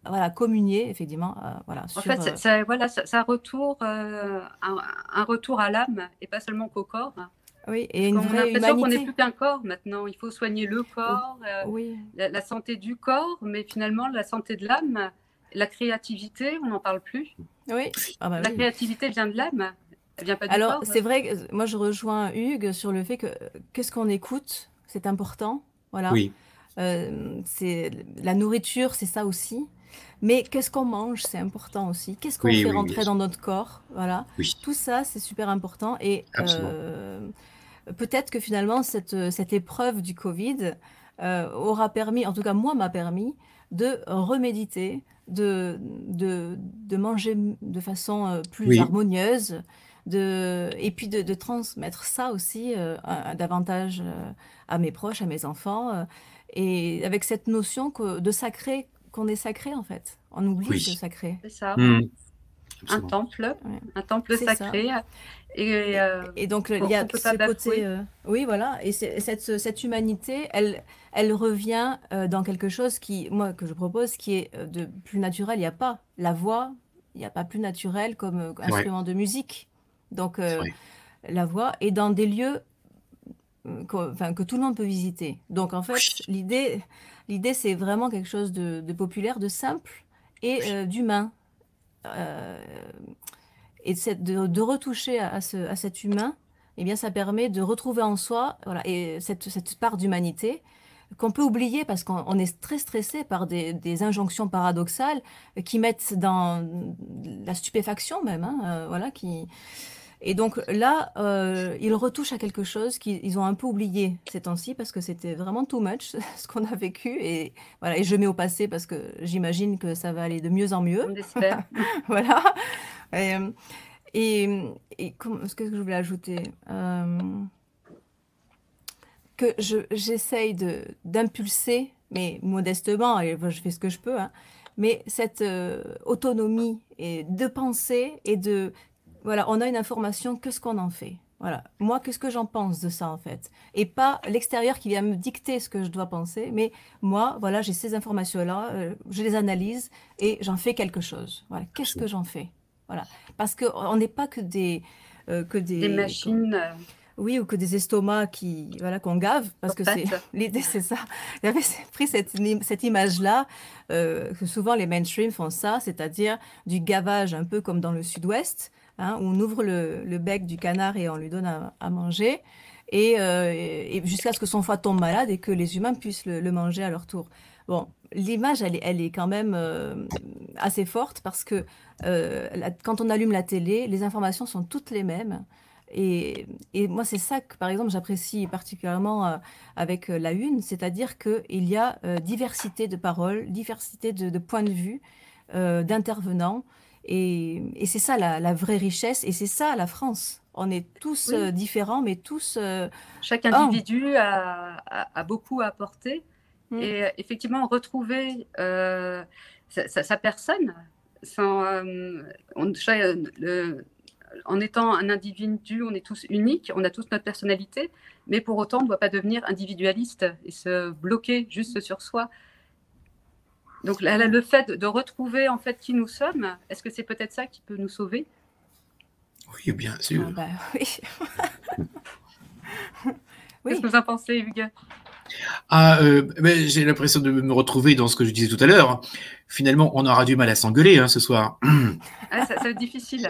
B: voilà, communier, effectivement, voilà,
A: en
B: sur...
A: fait, voilà, c'est un retour, un retour à l'âme et pas seulement qu'au corps.
B: oui, et
A: Parce
B: une
A: qu'on a
B: vraie
A: l'impression qu'on n'est
B: humanité.
A: plus qu'un corps maintenant. Il faut soigner le
B: Oh,
A: corps,
B: oui,
A: la santé du corps, mais finalement, la santé de l'âme, la créativité, on n'en parle plus.
B: oui, ah bah
A: La
B: oui.
A: créativité vient de l'âme, elle vient pas du
B: Alors,
A: corps.
B: c'est vrai que moi, je rejoins Hugues sur le fait que qu'est-ce qu'on écoute, c'est important, voilà.
C: Oui,
B: C'est la nourriture, c'est ça aussi. Mais qu'est-ce qu'on mange, c'est important aussi. Qu'est-ce qu'on
C: oui,
B: fait
C: oui,
B: rentrer
C: oui,
B: dans notre corps, voilà.
C: oui,
B: Tout ça, c'est super important. Et
C: absolument.
B: peut-être que finalement, cette épreuve du Covid aura permis, en tout cas moi, m'a permis de reméditer, de manger de façon plus
C: Oui,
B: harmonieuse, et puis de transmettre ça aussi davantage à mes proches, à mes enfants, et avec cette notion de sacré, qu'on est sacré en fait. On oublie ce
C: oui,
B: sacré.
A: C'est ça,
C: absolument.
B: Ouais,
A: un temple
B: c'est ça.
A: sacré, et
B: Et donc, il y
A: qu'on
B: a
A: ne peut pas
B: ce côté,
A: bafouer.
B: oui, voilà, et cette humanité, elle revient dans quelque chose moi, que je propose, qui est de plus naturel. Il n'y a pas la voix, il n'y a pas plus naturel comme
C: C'est vrai,
B: instrument de musique. Donc,
C: c'est vrai.
B: la voix est dans des lieux enfin, que tout le monde peut visiter. Donc, en
C: Oui,
B: fait, l'idée, c'est vraiment quelque chose de populaire, de simple et d'humain. Euh, et de retoucher à cet humain, eh bien, ça permet de retrouver en soi, voilà, et cette part d'humanité qu'on peut oublier parce qu'on est très stressé par des injonctions paradoxales qui mettent dans la stupéfaction même, hein, voilà, et donc là, ils retouchent à quelque chose qu'ils ont un peu oublié ces temps-ci parce que c'était vraiment too much ce qu'on a vécu, et voilà, et je mets au passé parce que j'imagine que ça va aller de mieux en mieux,
A: On espère.
B: voilà. Et, ce que je voulais ajouter que j'essaye d'impulser, mais modestement, et je fais ce que je peux, hein, mais cette autonomie et de penser et voilà, on a une information, qu'est-ce qu'on en fait? Voilà, moi, qu'est-ce que j'en pense de ça en fait? Et pas l'extérieur qui vient me dicter ce que je dois penser, mais moi, voilà, j'ai ces informations-là, je les analyse et j'en fais quelque chose. Voilà, qu'est-ce que
C: absolument.
B: j'en fais? Voilà, parce qu'on n'est pas que
A: Des
B: des,
A: machines
B: oui, ou que des estomacs voilà, qu'on gave, parce
A: sur
B: que
A: pattes.
B: l'idée, c'est ça. J'avais pris cette image-là, que souvent les mainstream font ça, c'est-à-dire du gavage un peu comme dans le sud-ouest, hein, où on ouvre le bec du canard et on lui donne à manger, et jusqu'à ce que son foie tombe malade et que les humains puissent le manger à leur tour. Bon, l'image, elle est quand même assez forte parce que quand on allume la télé, les informations sont toutes les mêmes. Et moi, c'est ça que, par exemple, j'apprécie particulièrement avec la Une, c'est-à-dire qu'il y a diversité de paroles, diversité de points de vue, d'intervenants, et c'est ça la vraie richesse, et c'est ça la France. On est tous
A: Oui,
B: différents, mais tous
A: chaque
B: un.
A: individu a beaucoup à apporter.
B: Mm.
A: Et effectivement, retrouver sa personne, sans, en étant un individu, on est tous uniques, on a tous notre personnalité, mais pour autant, on ne doit pas devenir individualiste et se bloquer juste sur soi. Donc là, le fait de retrouver en fait qui nous sommes, est-ce que c'est peut-être ça qui peut nous sauver?
C: Oui, bien sûr.
B: Ah bah, oui. Oui.
A: Qu'est-ce que vous en pensez, Hugues?
C: J'ai l'impression de me retrouver dans ce que je disais tout à l'heure. Finalement, on aura du mal à s'engueuler hein, ce soir.
A: Ça va être difficile.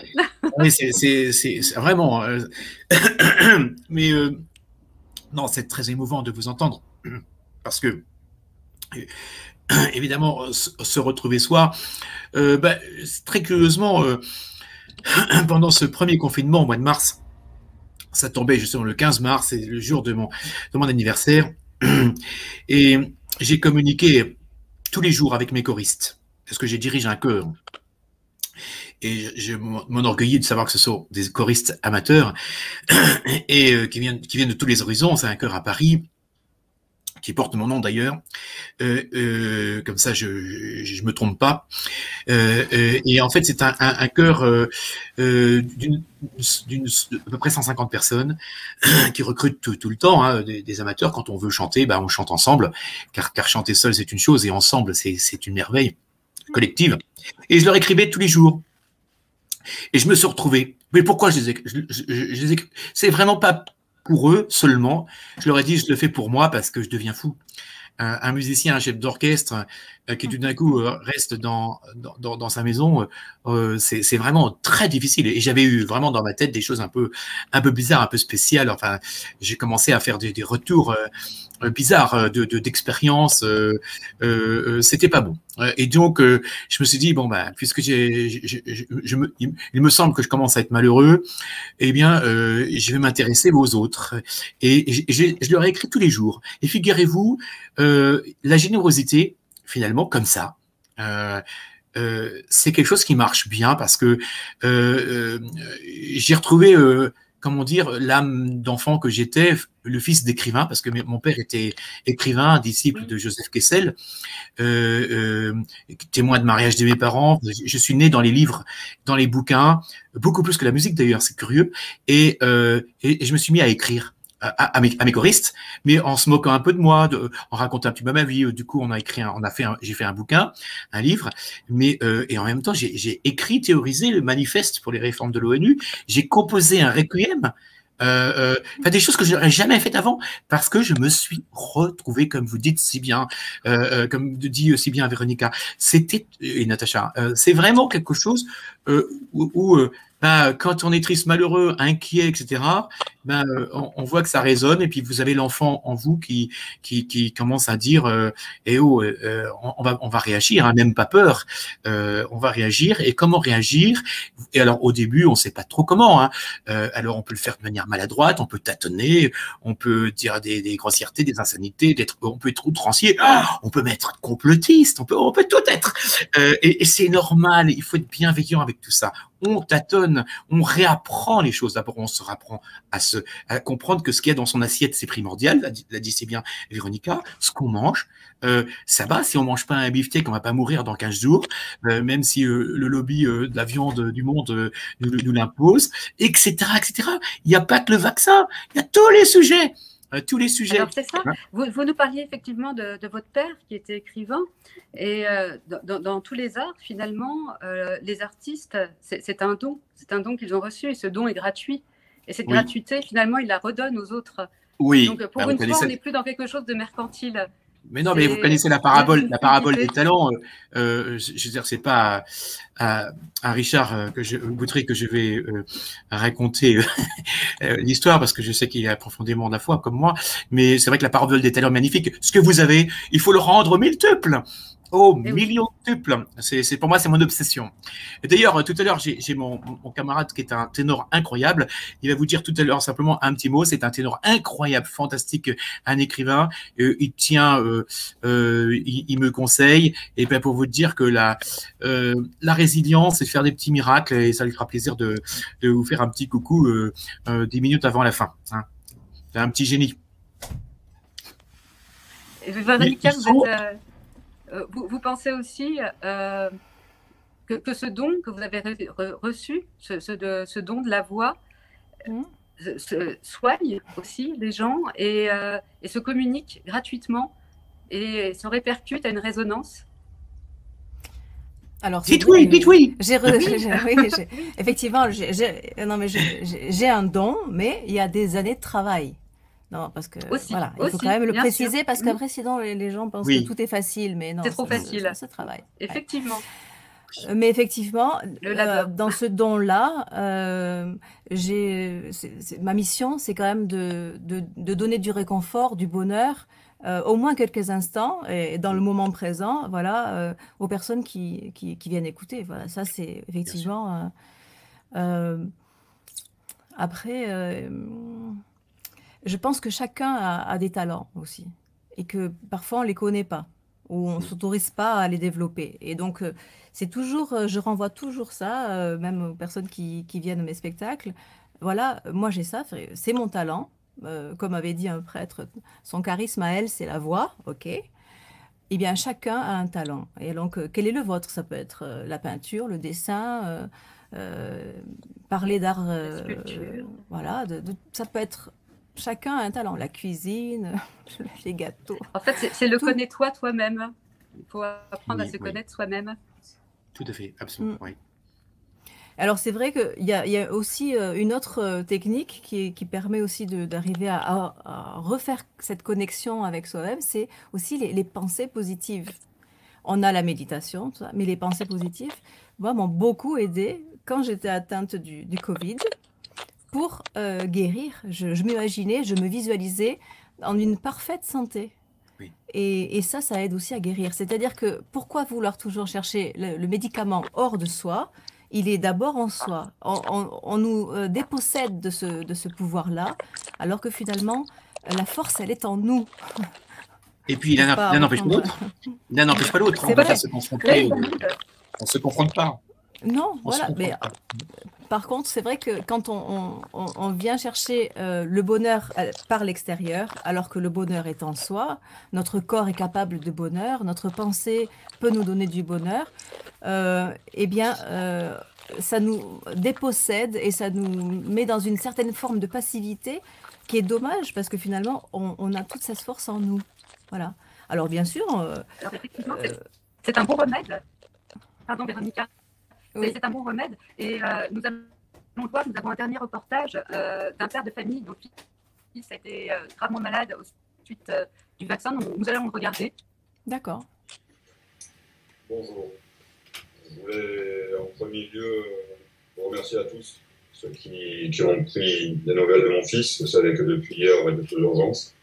C: Oui, c'est vraiment. Mais non, c'est très émouvant de vous entendre. Parce que, évidemment, se retrouver soi, très curieusement, pendant ce premier confinement au mois de mars, ça tombait justement le 15 mars, c'est le jour de mon anniversaire. Et j'ai communiqué tous les jours avec mes choristes, parce que je dirige un chœur. Et je m'enorgueillis de savoir que ce sont des choristes amateurs et qui viennent de tous les horizons. C'est un chœur à Paris qui porte mon nom d'ailleurs. Comme ça, je me trompe pas. Et en fait, c'est un chœur d'une à peu près 150 personnes qui recrutent tout le temps hein, des amateurs. Quand on veut chanter, on chante ensemble, car chanter seul c'est une chose et ensemble c'est une merveille collective. Et je leur écrivais tous les jours. Et je me suis retrouvé. Mais pourquoi je les écris? C'est vraiment pas pour eux seulement. Je leur ai dit, je le fais pour moi parce que je deviens fou. Un musicien, un chef d'orchestre qui tout d'un coup reste dans sa maison, c'est vraiment très difficile. Et j'avais eu vraiment dans ma tête des choses un peu bizarres, un peu spéciales. Enfin, j'ai commencé à faire des retours bizarres d'expérience. C'était pas bon. Et donc, je me suis dit bon puisque il me semble que je commence à être malheureux, eh bien, je vais m'intéresser aux autres. Et je leur ai écrit tous les jours. Et figurez-vous, la générosité, finalement, comme ça, c'est quelque chose qui marche bien parce que j'ai retrouvé, comment dire, l'âme d'enfant que j'étais, le fils d'écrivain, parce que mon père était écrivain, disciple de Joseph Kessel, témoin de mariage de mes parents. Je suis né dans les livres, dans les bouquins, beaucoup plus que la musique d'ailleurs, c'est curieux. Et je me suis mis à écrire. À mes choristes, mais en se moquant un peu de moi, en racontant un petit peu ma vie. Du coup, j'ai fait un bouquin, un livre, mais et en même temps, j'ai écrit, théorisé le manifeste pour les réformes de l'ONU. J'ai composé un requiem. Des choses que je n'aurais jamais faites avant parce que je me suis retrouvé, comme vous dites si bien, comme dit si bien Véronica, et Natacha, c'est vraiment quelque chose où quand on est triste, malheureux, inquiet, etc., on voit que ça résonne et puis vous avez l'enfant en vous qui commence à dire on va réagir, hein, même pas peur, on va réagir. Et comment réagir? Et alors au début, on sait pas trop comment. Hein. Alors on peut le faire de manière maladroite, on peut tâtonner, on peut dire des grossièretés, des insanités, on peut être outrancier, on peut être complotiste, on peut tout être. Et c'est normal. Il faut être bienveillant avec tout ça. On tâtonne, on réapprend les choses. D'abord, on se rapprend à comprendre que ce qu'il y a dans son assiette, c'est primordial, l'a dit si bien Véronica, ce qu'on mange, ça va, si on mange pas un beefsteak, on va pas mourir dans 15 jours, même si le lobby de la viande du monde nous l'impose, etc., etc. Il n'y a pas que le vaccin, il y a tous les sujets. Tous les sujets.
A: Alors c'est ça. Vous nous parliez effectivement de votre père qui était écrivain et dans tous les arts finalement les artistes c'est un don qu'ils ont reçu et ce don est gratuit et cette gratuité finalement ils la redonnent aux autres.
C: Oui.
A: Donc pour une fois on n'est plus dans quelque chose de mercantile.
C: Mais non, mais vous connaissez la parabole des talents. Je veux dire, c'est pas à Richard Boutry que je vais raconter l'histoire parce que je sais qu'il a profondément de la foi comme moi. Mais c'est vrai que la parabole des talents est magnifique. Ce que vous avez, il faut le rendre miltuple. Oh, millions de tuples. Pour moi, c'est mon obsession. Et d'ailleurs, tout à l'heure, j'ai mon camarade qui est un ténor incroyable. Il va vous dire tout à l'heure simplement un petit mot. C'est un ténor incroyable, fantastique, un écrivain. Il tient, il me conseille. Et bien, pour vous dire que la résilience, c'est faire des petits miracles et ça lui fera plaisir de vous faire un petit coucou 10 minutes avant la fin. Hein. C'est un petit génie.
A: Et Véronica, vous pensez aussi que ce don que vous avez reçu, ce don de la voix, soigne aussi les gens et se communique gratuitement et se répercute à une résonance.
B: Alors,
C: dites oui, dites oui.
B: Effectivement, j'ai un don, mais il y a des années de travail. Non, parce que voilà, il faut quand même le préciser, sûr. Parce qu'après, sinon, les gens pensent que tout est facile, mais non,
A: c'est trop facile.
B: Ça travaille.
A: Effectivement.
B: Ouais. Mais effectivement, dans ce don-là, ma mission, c'est quand même de donner du réconfort, du bonheur, au moins quelques instants, et dans le moment présent, voilà, aux personnes qui viennent écouter. Voilà, ça, c'est effectivement. Après. Je pense que chacun a des talents aussi et que parfois on les connaît pas ou on s'autorise pas à les développer. Et donc c'est toujours, je renvoie toujours ça, même aux personnes qui viennent à mes spectacles. Voilà, moi j'ai ça, c'est mon talent. Comme avait dit un prêtre, son charisme à elle, c'est la voix, ok. Eh bien, chacun a un talent. Et donc, quel est le vôtre? Ça peut être la peinture, le dessin, parler d'art, voilà, ça peut être. Chacun a un talent, la cuisine, les gâteaux.
A: En fait, c'est le connais-toi toi-même. Il faut apprendre à se connaître soi-même.
C: Tout à fait, absolument, oui.
B: Alors, c'est vrai qu'il y a aussi une autre technique qui permet aussi d'arriver à refaire cette connexion avec soi-même, c'est aussi les pensées positives. On a la méditation, tout ça, mais les pensées positives, moi, m'ont beaucoup aidé quand j'étais atteinte du Covid. Pour guérir, je m'imaginais, je me visualisais en une parfaite santé. Oui. Et ça aide aussi à guérir. C'est-à-dire que pourquoi vouloir toujours chercher le médicament hors de soi? Il est d'abord en soi. On nous dépossède de ce pouvoir-là, alors que finalement, la force, elle est en nous.
C: Et puis, l'un n'empêche pas l'autre. L'un n'empêche pas l'autre. On va se confronter. On ne se confronte pas.
B: Non, voilà. Mais par contre, c'est vrai que quand on vient chercher le bonheur par l'extérieur, alors que le bonheur est en soi, notre corps est capable de bonheur, notre pensée peut nous donner du bonheur, eh bien, ça nous dépossède et ça nous met dans une certaine forme de passivité qui est dommage parce que finalement, on a toute cette force en nous. Voilà. Alors, bien sûr...
A: c'est un bon remède. Pardon, Véronica. Oui. C'est un bon remède. Et nous allons voir, nous avons un dernier reportage d'un père de famille dont le fils a été gravement malade suite du vaccin. Nous allons le regarder.
B: D'accord.
E: Bonjour. Je voulais en premier lieu vous remercier à tous, ceux qui ont pris des nouvelles de mon fils. Vous savez que depuis hier, on a deux urgences.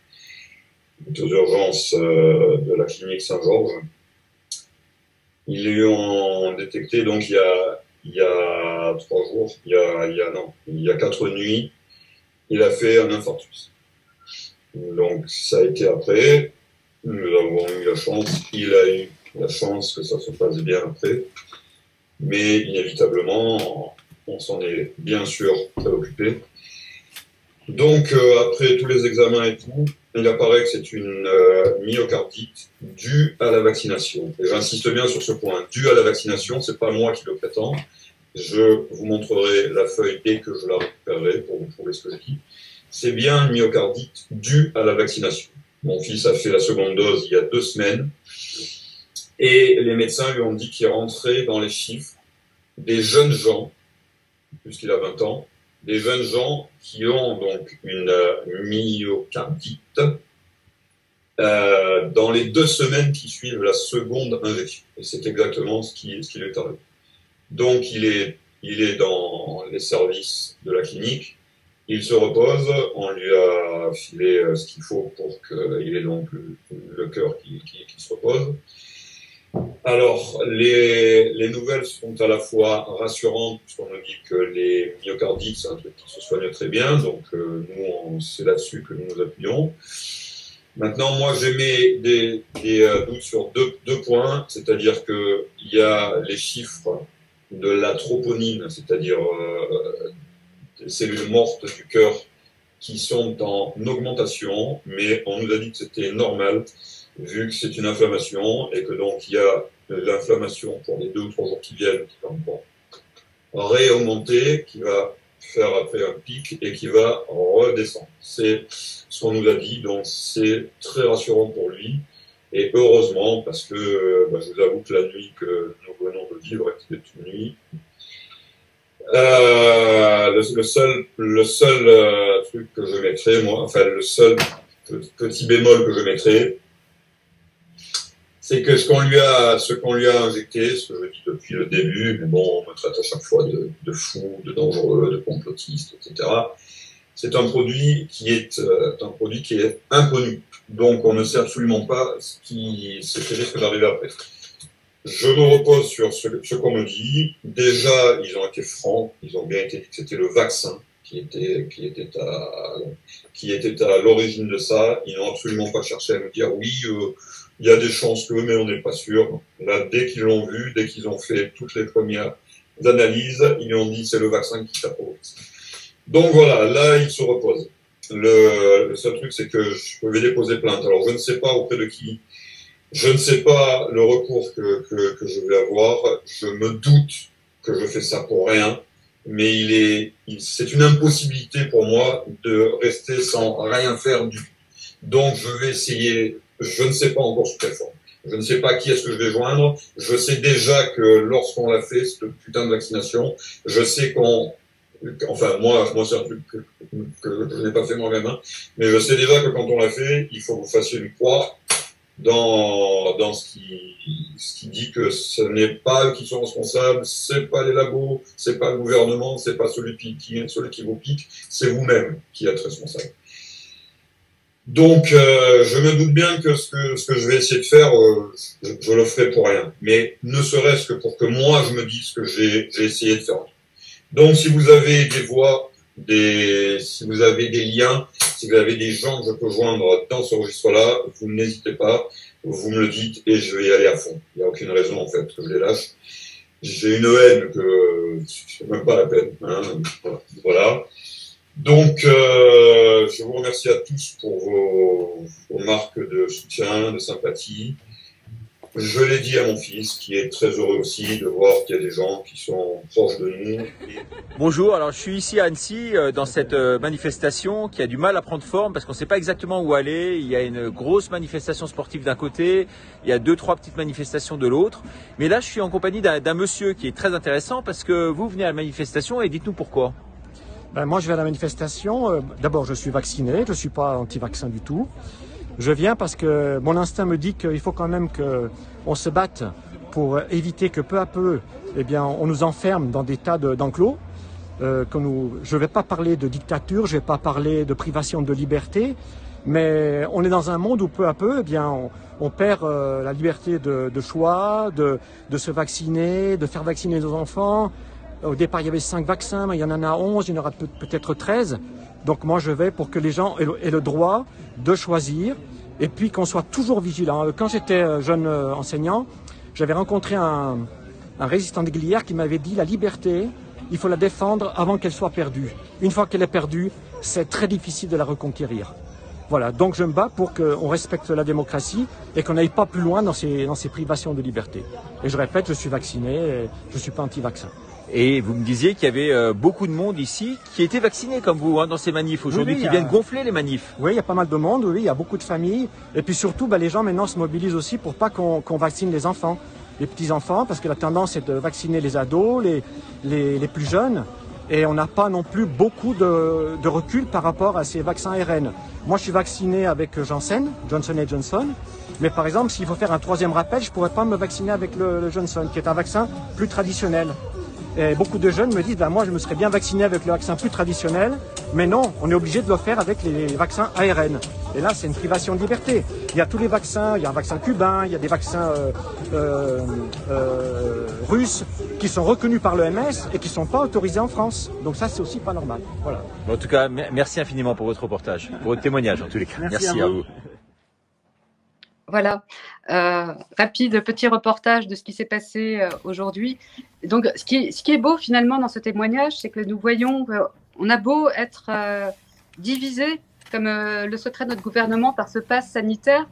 E: Deux urgences de la clinique Saint-Georges. Ils l'ont détecté donc il y a 3 jours, il y a 4 nuits, il a fait un infarctus. Donc ça a été après, nous avons eu la chance, il a eu la chance que ça se passe bien après, mais inévitablement, on s'en est bien sûr préoccupé. Donc après tous les examens et tout, il apparaît que c'est une myocardite due à la vaccination. Et j'insiste bien sur ce point, due à la vaccination, c'est pas moi qui le prétends. Je vous montrerai la feuille dès que je la récupérerai pour vous prouver ce que je dis. C'est bien une myocardite due à la vaccination. Mon fils a fait la seconde dose il y a 2 semaines et les médecins lui ont dit qu'il rentrait dans les chiffres des jeunes gens, puisqu'il a 20 ans, des jeunes gens qui ont donc une myocardite dans les 2 semaines qui suivent la seconde injection. Et c'est exactement ce qui lui est arrivé. Donc il est dans les services de la clinique, il se repose, on lui a filé ce qu'il faut pour qu'il ait donc le cœur qui se repose. Alors, les nouvelles sont à la fois rassurantes, puisqu'on nous dit que les myocardites, c'est un truc qui se soigne très bien, donc nous, c'est là-dessus que nous nous appuyons. Maintenant, moi, j'ai des doutes sur deux points, c'est-à-dire qu'il y a les chiffres de la troponine, c'est-à-dire des cellules mortes du cœur qui sont en augmentation, mais on nous a dit que c'était normal. vu que c'est une inflammation et que donc il y a l'inflammation pour les 2 ou 3 jours qui viennent, qui va encore réaugmenter, qui va faire après un pic et qui va redescendre. C'est ce qu'on nous a dit, donc c'est très rassurant pour lui. Et heureusement, parce que je vous avoue que la nuit que nous venons de vivre était une nuit. Le seul truc que je mettrais, moi, enfin le seul petit bémol que je mettrais, c'est que ce qu'on lui a injecté, ce que je dis depuis le début, mais bon, on me traite à chaque fois de fou, de dangereux, de complotiste, etc. C'est un produit qui est inconnu. Donc, on ne sait absolument pas ce qui risque d'arriver après. Je me repose sur ce qu'on me dit. Déjà, ils ont été francs. Ils ont bien été dit que c'était le vaccin qui était à l'origine de ça. Ils n'ont absolument pas cherché à me dire oui, il y a des chances que, mais on n'est pas sûr. Là, dès qu'ils l'ont vu, dès qu'ils ont fait toutes les premières analyses, ils lui ont dit c'est le vaccin qui t'a provoqué. Donc voilà, là, il se repose. Le seul truc, c'est que je vais déposer plainte. Alors, je ne sais pas auprès de qui. Je ne sais pas le recours que je vais avoir. Je me doute que je fais ça pour rien. Mais c'est une impossibilité pour moi de rester sans rien faire du tout. Donc, je vais essayer. Je ne sais pas encore sous quelle forme. Je ne sais pas qui est-ce que je vais joindre. Je sais déjà que lorsqu'on l'a fait, cette putain de vaccination, je sais enfin, moi, c'est un truc que je n'ai pas fait moi-même, hein. Mais je sais déjà que quand on l'a fait, il faut que vous fassiez une croix dans ce qui dit que ce n'est pas eux qui sont responsables, c'est pas les labos, c'est pas le gouvernement, c'est pas celui qui vous pique, c'est vous-même qui êtes responsable. Donc, je me doute bien que ce que je vais essayer de faire, je le ferai pour rien. Mais ne serait-ce que pour que moi, je me dise que j'ai essayé de faire. Donc, si vous avez des voix, si vous avez des liens, si vous avez des gens que je peux joindre dans ce registre-là, vous n'hésitez pas, vous me le dites et je vais y aller à fond. Il n'y a aucune raison, en fait, que je les lâche. J'ai une haine que c'est même pas la peine, hein. Voilà. Donc, je vous remercie à tous pour vos marques de soutien, de sympathie. Je l'ai dit à mon fils, qui est très heureux aussi de voir qu'il y a des gens qui sont proches de nous.
F: Bonjour, alors je suis ici à Annecy dans cette manifestation qui a du mal à prendre forme parce qu'on ne sait pas exactement où aller. Il y a une grosse manifestation sportive d'un côté, il y a 2-3 petites manifestations de l'autre. Mais là, je suis en compagnie d'un monsieur qui est très intéressant parce que vous venez à la manifestation et dites-nous pourquoi.
G: Moi, je vais à la manifestation. D'abord, je suis vacciné, je ne suis pas anti-vaccin du tout. Je viens parce que mon instinct me dit qu'il faut quand même qu'on se batte pour éviter que peu à peu, on nous enferme dans des tas d'enclos. Je ne vais pas parler de dictature, je ne vais pas parler de privation de liberté, mais on est dans un monde où peu à peu, on perd la liberté de choix, de se vacciner, de faire vacciner nos enfants. Au départ, il y avait 5 vaccins, mais il y en a 11, il y en aura peut-être 13. Donc moi, je vais pour que les gens aient le droit de choisir et puis qu'on soit toujours vigilant. Quand j'étais jeune enseignant, j'avais rencontré un résistant des Glières qui m'avait dit « La liberté, il faut la défendre avant qu'elle soit perdue. Une fois qu'elle est perdue, c'est très difficile de la reconquérir. » Voilà, donc je me bats pour qu'on respecte la démocratie et qu'on n'aille pas plus loin dans ces privations de liberté. Et je répète, je suis vacciné et je ne suis pas anti-vaccin.
F: Et vous me disiez qu'il y avait beaucoup de monde ici qui était vacciné comme vous dans ces manifs aujourd'hui, qui viennent gonfler les manifs.
G: Oui, il y a pas mal de monde, oui, il y a beaucoup de familles. Et puis surtout, les gens maintenant se mobilisent aussi pour pas qu'on vaccine les enfants, les petits-enfants, parce que la tendance est de vacciner les ados, les plus jeunes. Et on n'a pas non plus beaucoup de recul par rapport à ces vaccins ARN. Moi, je suis vacciné avec Janssen, Johnson & Johnson. Mais par exemple, s'il faut faire un 3e rappel, je ne pourrais pas me vacciner avec le Johnson, qui est un vaccin plus traditionnel. Et beaucoup de jeunes me disent, moi je me serais bien vacciné avec le vaccin plus traditionnel, mais non, on est obligé de le faire avec les vaccins ARN. Et là, c'est une privation de liberté. Il y a tous les vaccins, il y a un vaccin cubain, il y a des vaccins russes qui sont reconnus par l'OMS et qui ne sont pas autorisés en France. Donc ça, c'est aussi pas normal. Voilà.
F: En tout cas, merci infiniment pour votre reportage, pour votre témoignage en tous les cas. Merci à vous.
A: Voilà, rapide petit reportage de ce qui s'est passé aujourd'hui. Donc, ce qui est beau finalement dans ce témoignage, c'est que nous voyons, on a beau être divisés comme le souhaiterait notre gouvernement par ce pass sanitaire,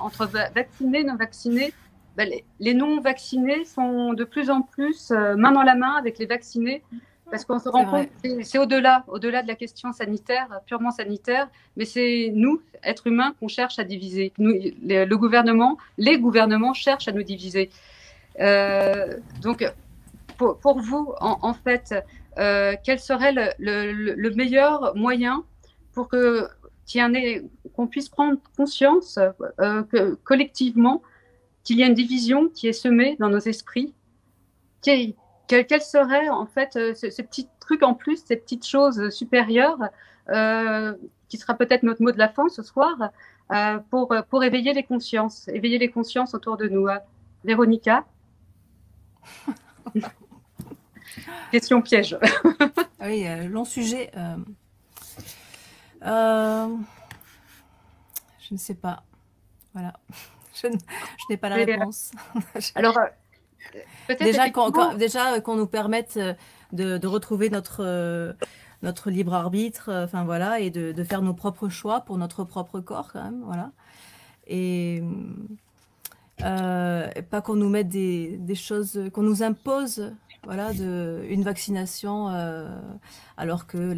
A: entre vaccinés, non vaccinés. Ben, les non vaccinés sont de plus en plus main dans la main avec les vaccinés, parce qu'on se rend compte que c'est au-delà de la question sanitaire, purement sanitaire, mais c'est nous, êtres humains, qu'on cherche à diviser. Les gouvernements cherchent à nous diviser. Donc, pour vous, en fait, quel serait le meilleur moyen pour qu'on puisse prendre conscience collectivement qu'il y a une division qui est semée dans nos esprits? Quels seraient en fait ces petits trucs en plus, ces petites choses supérieures, qui sera peut-être notre mot de la fin ce soir, pour éveiller les consciences autour de nous. Véronica? Question piège.
B: Oui, long sujet. Je ne sais pas. Voilà. Je n'ai pas la réponse.
A: Alors,
B: déjà qu'on nous permette de retrouver notre libre arbitre, enfin voilà, et de faire nos propres choix pour notre propre corps quand même, voilà. Et pas qu'on nous mette des choses, qu'on nous impose, voilà, une vaccination, alors que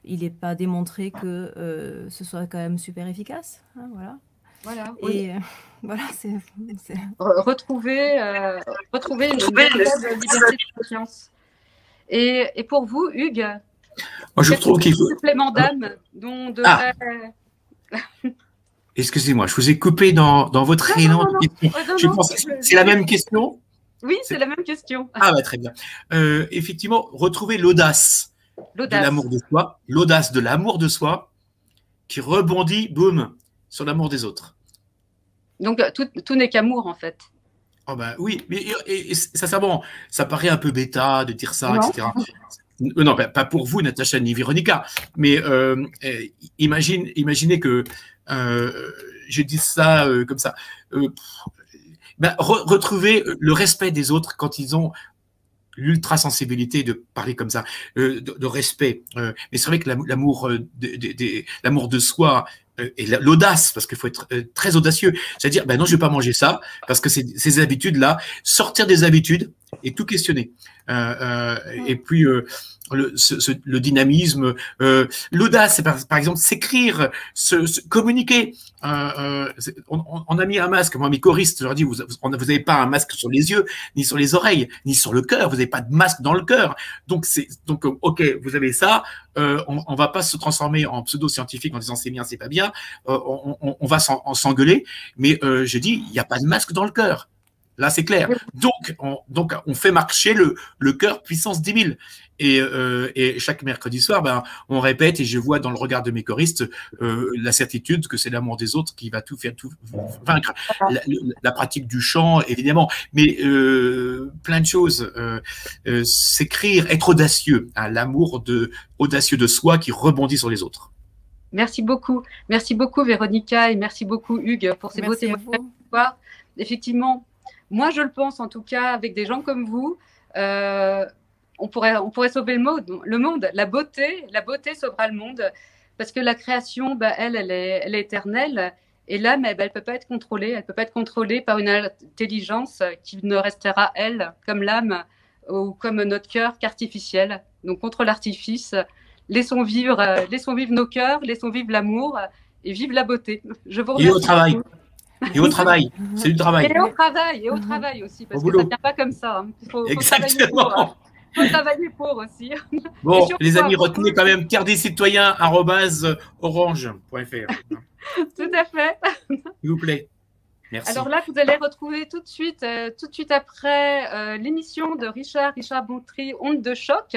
B: il n'est pas démontré que ce soit quand même super efficace, hein, voilà.
A: Voilà.
B: Et voilà, c'est
A: retrouver une véritable liberté de conscience. Et pour vous, Hugues,
C: moi je trouve qu'il faut
A: supplément d'âme dont devrait...
C: Excusez-moi, je vous ai coupé dans votre élan de question. Je pense que c'est la même question.
A: Oui, c'est la même question.
C: Ah bah très bien. Effectivement, retrouver l'audace de l'amour de soi, l'audace de l'amour de soi qui rebondit, boum, sur l'amour des autres.
A: Donc, tout n'est qu'amour, en fait.
C: Oh ben oui, et sincèrement, ça paraît un peu bêta de dire ça,
A: Non.
C: etc. Non, pas pour vous, Natacha ni Véronica, mais imaginez que je dis ça comme ça. Retrouver le respect des autres quand ils ont l'ultra-sensibilité de parler comme ça, de respect. Mais c'est vrai que l'amour de soi et l'audace, parce qu'il faut être très audacieux, c'est-à-dire, ben non, je vais pas manger ça, parce que ces habitudes-là, sortir des habitudes et tout questionner. Et puis, le dynamisme, l'audace, c'est par exemple s'écrire, communiquer. On a mis un masque. Moi, mes choristes, je leur dis, vous n'avez pas un masque sur les yeux, ni sur les oreilles, ni sur le cœur. Vous n'avez pas de masque dans le cœur. Donc, ok, vous avez ça. On va pas se transformer en pseudo-scientifique en disant c'est bien, c'est pas bien. On va s'engueuler. Mais je dis, il n'y a pas de masque dans le cœur. Là, c'est clair. Donc, on fait marcher le cœur puissance 10 000. Et chaque mercredi soir, ben, on répète et je vois dans le regard de mes choristes la certitude que c'est l'amour des autres qui va tout faire, tout vaincre. La pratique du chant, évidemment, mais plein de choses. S'écrire, être audacieux, hein, l'amour audacieux de soi qui rebondit sur les autres.
A: Merci beaucoup, Véronica, et merci beaucoup, Hugues, pour ces beaux témoignages. Effectivement, moi, je le pense, en tout cas, avec des gens comme vous, on pourrait sauver le monde. La beauté sauvera le monde, parce que la création, elle est éternelle, et l'âme, elle peut pas être contrôlée. Elle peut pas être contrôlée par une intelligence qui ne restera, elle, comme l'âme ou comme notre cœur, qu'artificielle. Donc, contre l'artifice, laissons vivre nos cœurs, laissons vivre l'amour, et vive la beauté. Je vous remercie.
C: Et au travail. Et au travail, c'est du travail.
A: Et au travail aussi, parce que ça ne vient pas comme ça. Hein.
C: Exactement.
A: Il faut travailler pour aussi.
C: Bon, les amis, retenez quand même tierdescitoyens@orange.fr.
A: Tout à fait.
C: S'il vous plaît. Merci.
A: Alors là, vous allez retrouver tout de suite après l'émission de Richard Bontry, Onde de choc,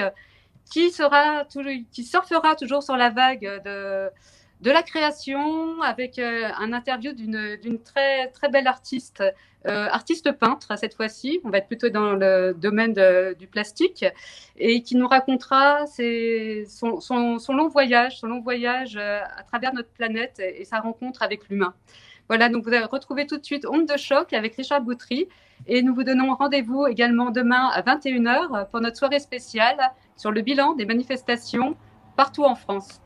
A: qui surfera toujours sur la vague de la création, avec un interview d'une très, très belle artiste peintre cette fois-ci. On va être plutôt dans le domaine du plastique, et qui nous racontera son long voyage à travers notre planète et sa rencontre avec l'humain. Voilà, donc vous allez retrouver tout de suite Onde de choc avec Richard Bontry, et nous vous donnons rendez-vous également demain à 21h pour notre soirée spéciale sur le bilan des manifestations partout en France.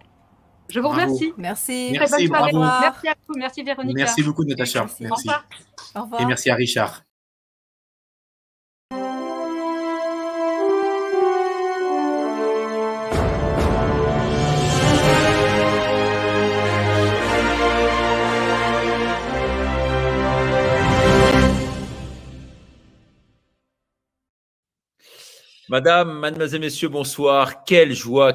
A: Je vous
C: Bravo.
A: remercie.
B: Merci.
A: Très bonne soirée.
C: bravo.
A: Merci à vous. Merci Véronica.
C: Merci beaucoup, Natacha.
B: Merci.
A: Au
C: Merci.
A: revoir.
B: Au revoir.
C: Et merci à Richard.
F: Madame, mademoiselles, messieurs, bonsoir. Quelle joie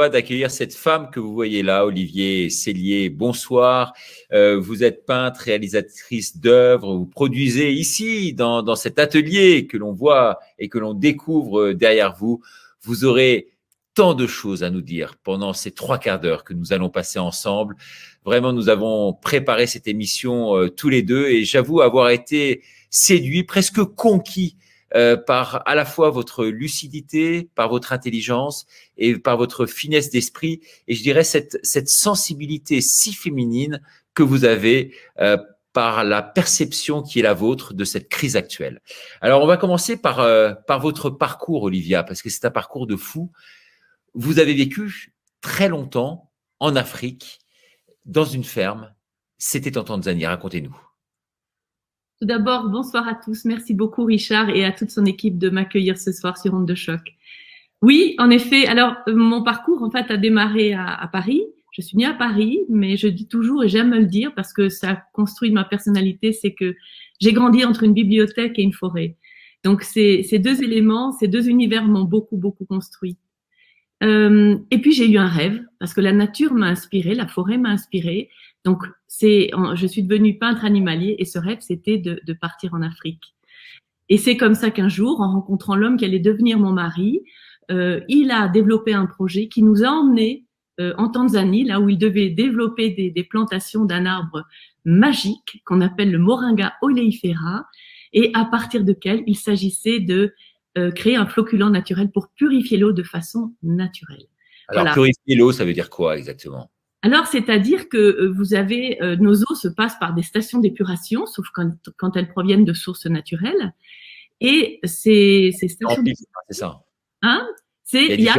F: d'accueillir cette femme que vous voyez là, Olivier Cellier. Bonsoir. Vous êtes peintre, réalisatrice d'œuvres. Vous produisez ici, dans cet atelier que l'on voit et que l'on découvre derrière vous. Vous aurez tant de choses à nous dire pendant ces 3 quarts d'heure que nous allons passer ensemble. Vraiment, nous avons préparé cette émission tous les deux et j'avoue avoir été séduit, presque conquis par à la fois votre lucidité, par votre intelligence et par votre finesse d'esprit et je dirais cette sensibilité si féminine que vous avez par la perception qui est la vôtre de cette crise actuelle. Alors, on va commencer par votre parcours, Olivia, parce que c'est un parcours de fou. Vous avez vécu très longtemps en Afrique, dans une ferme. C'était en Tanzanie. Racontez-nous.
H: Tout d'abord, bonsoir à tous. Merci beaucoup, Richard, et à toute son équipe de m'accueillir ce soir sur Ondes de Choc. Oui, en effet. Alors, mon parcours, en fait, a démarré à Paris. Je suis née à Paris, mais je dis toujours, et j'aime me le dire, parce que ça construit ma personnalité, c'est que j'ai grandi entre une bibliothèque et une forêt. Donc, ces 2 éléments, ces 2 univers m'ont beaucoup, beaucoup construit. Et puis, j'ai eu un rêve, parce que la nature m'a inspirée, la forêt m'a inspirée. Donc, je suis devenue peintre animalier et ce rêve, c'était de partir en Afrique. Et c'est comme ça qu'un jour, en rencontrant l'homme qui allait devenir mon mari, il a développé un projet qui nous a emmenés en Tanzanie, là où il devait développer des plantations d'un arbre magique qu'on appelle le Moringa oleifera et à partir duquel il s'agissait de créer un floculant naturel pour purifier l'eau de façon naturelle.
F: Alors,
H: voilà.
F: Purifier l'eau, ça veut dire quoi exactement?
H: Alors, c'est-à-dire que vous avez, nos eaux se passent par des stations d'épuration, sauf quand elles proviennent de sources naturelles. Et ces stations
F: c'est ça.
H: Hein, il y a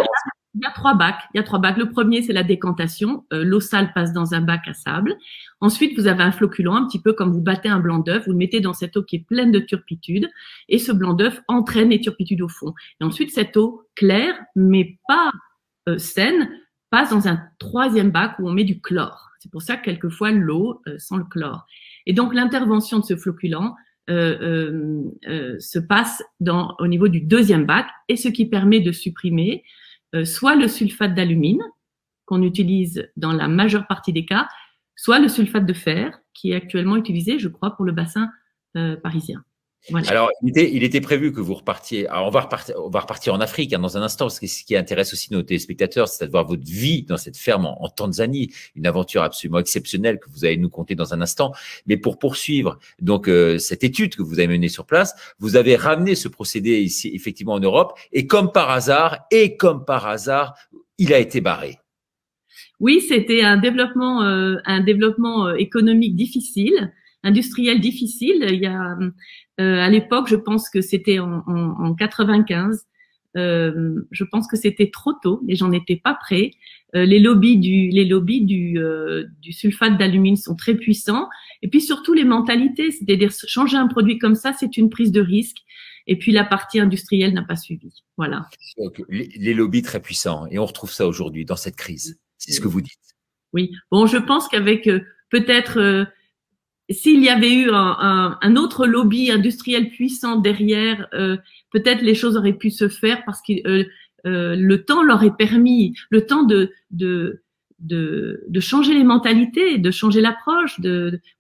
H: 3 bacs. Il y a 3 bacs. Le premier, c'est la décantation. L'eau sale passe dans un bac à sable. Ensuite, vous avez un floculant, un petit peu comme vous battez un blanc d'œuf. Vous le mettez dans cette eau qui est pleine de turpitude. Et ce blanc d'œuf entraîne les turpitudes au fond. Et ensuite, cette eau claire, mais pas saine, passe dans un 3e bac où on met du chlore. C'est pour ça que quelquefois l'eau sent le chlore. Et donc l'intervention de ce floculant se passe au niveau du 2e bac et ce qui permet de supprimer soit le sulfate d'alumine qu'on utilise dans la majeure partie des cas, soit le sulfate de fer qui est actuellement utilisé, je crois, pour le bassin parisien. Voilà.
F: Alors, il était prévu que vous repartiez. Alors, on va repartir en Afrique dans un instant, parce que ce qui intéresse aussi nos téléspectateurs, c'est de voir votre vie dans cette ferme en Tanzanie, une aventure absolument exceptionnelle que vous allez nous conter dans un instant. Mais pour poursuivre donc cette étude que vous avez menée sur place, vous avez ramené ce procédé ici effectivement en Europe, et comme par hasard, il a été barré.
H: Oui, c'était un développement économique difficile, industriel difficile. Il y a à l'époque, je pense que c'était en 95. Je pense que c'était trop tôt. Les gens n'étaient pas prêts. Les lobbies du sulfate d'alumine sont très puissants. Et puis surtout les mentalités, c'est-à-dire changer un produit comme ça, c'est une prise de risque. Et puis la partie industrielle n'a pas suivi. Voilà.
F: Donc, les lobbies très puissants. Et on retrouve ça aujourd'hui dans cette crise. C'est ce que vous dites.
H: Oui. Bon, je pense qu'avec peut-être s'il y avait eu un autre lobby industriel puissant derrière, peut-être les choses auraient pu se faire parce que le temps leur est permis, le temps de changer les mentalités, de changer l'approche,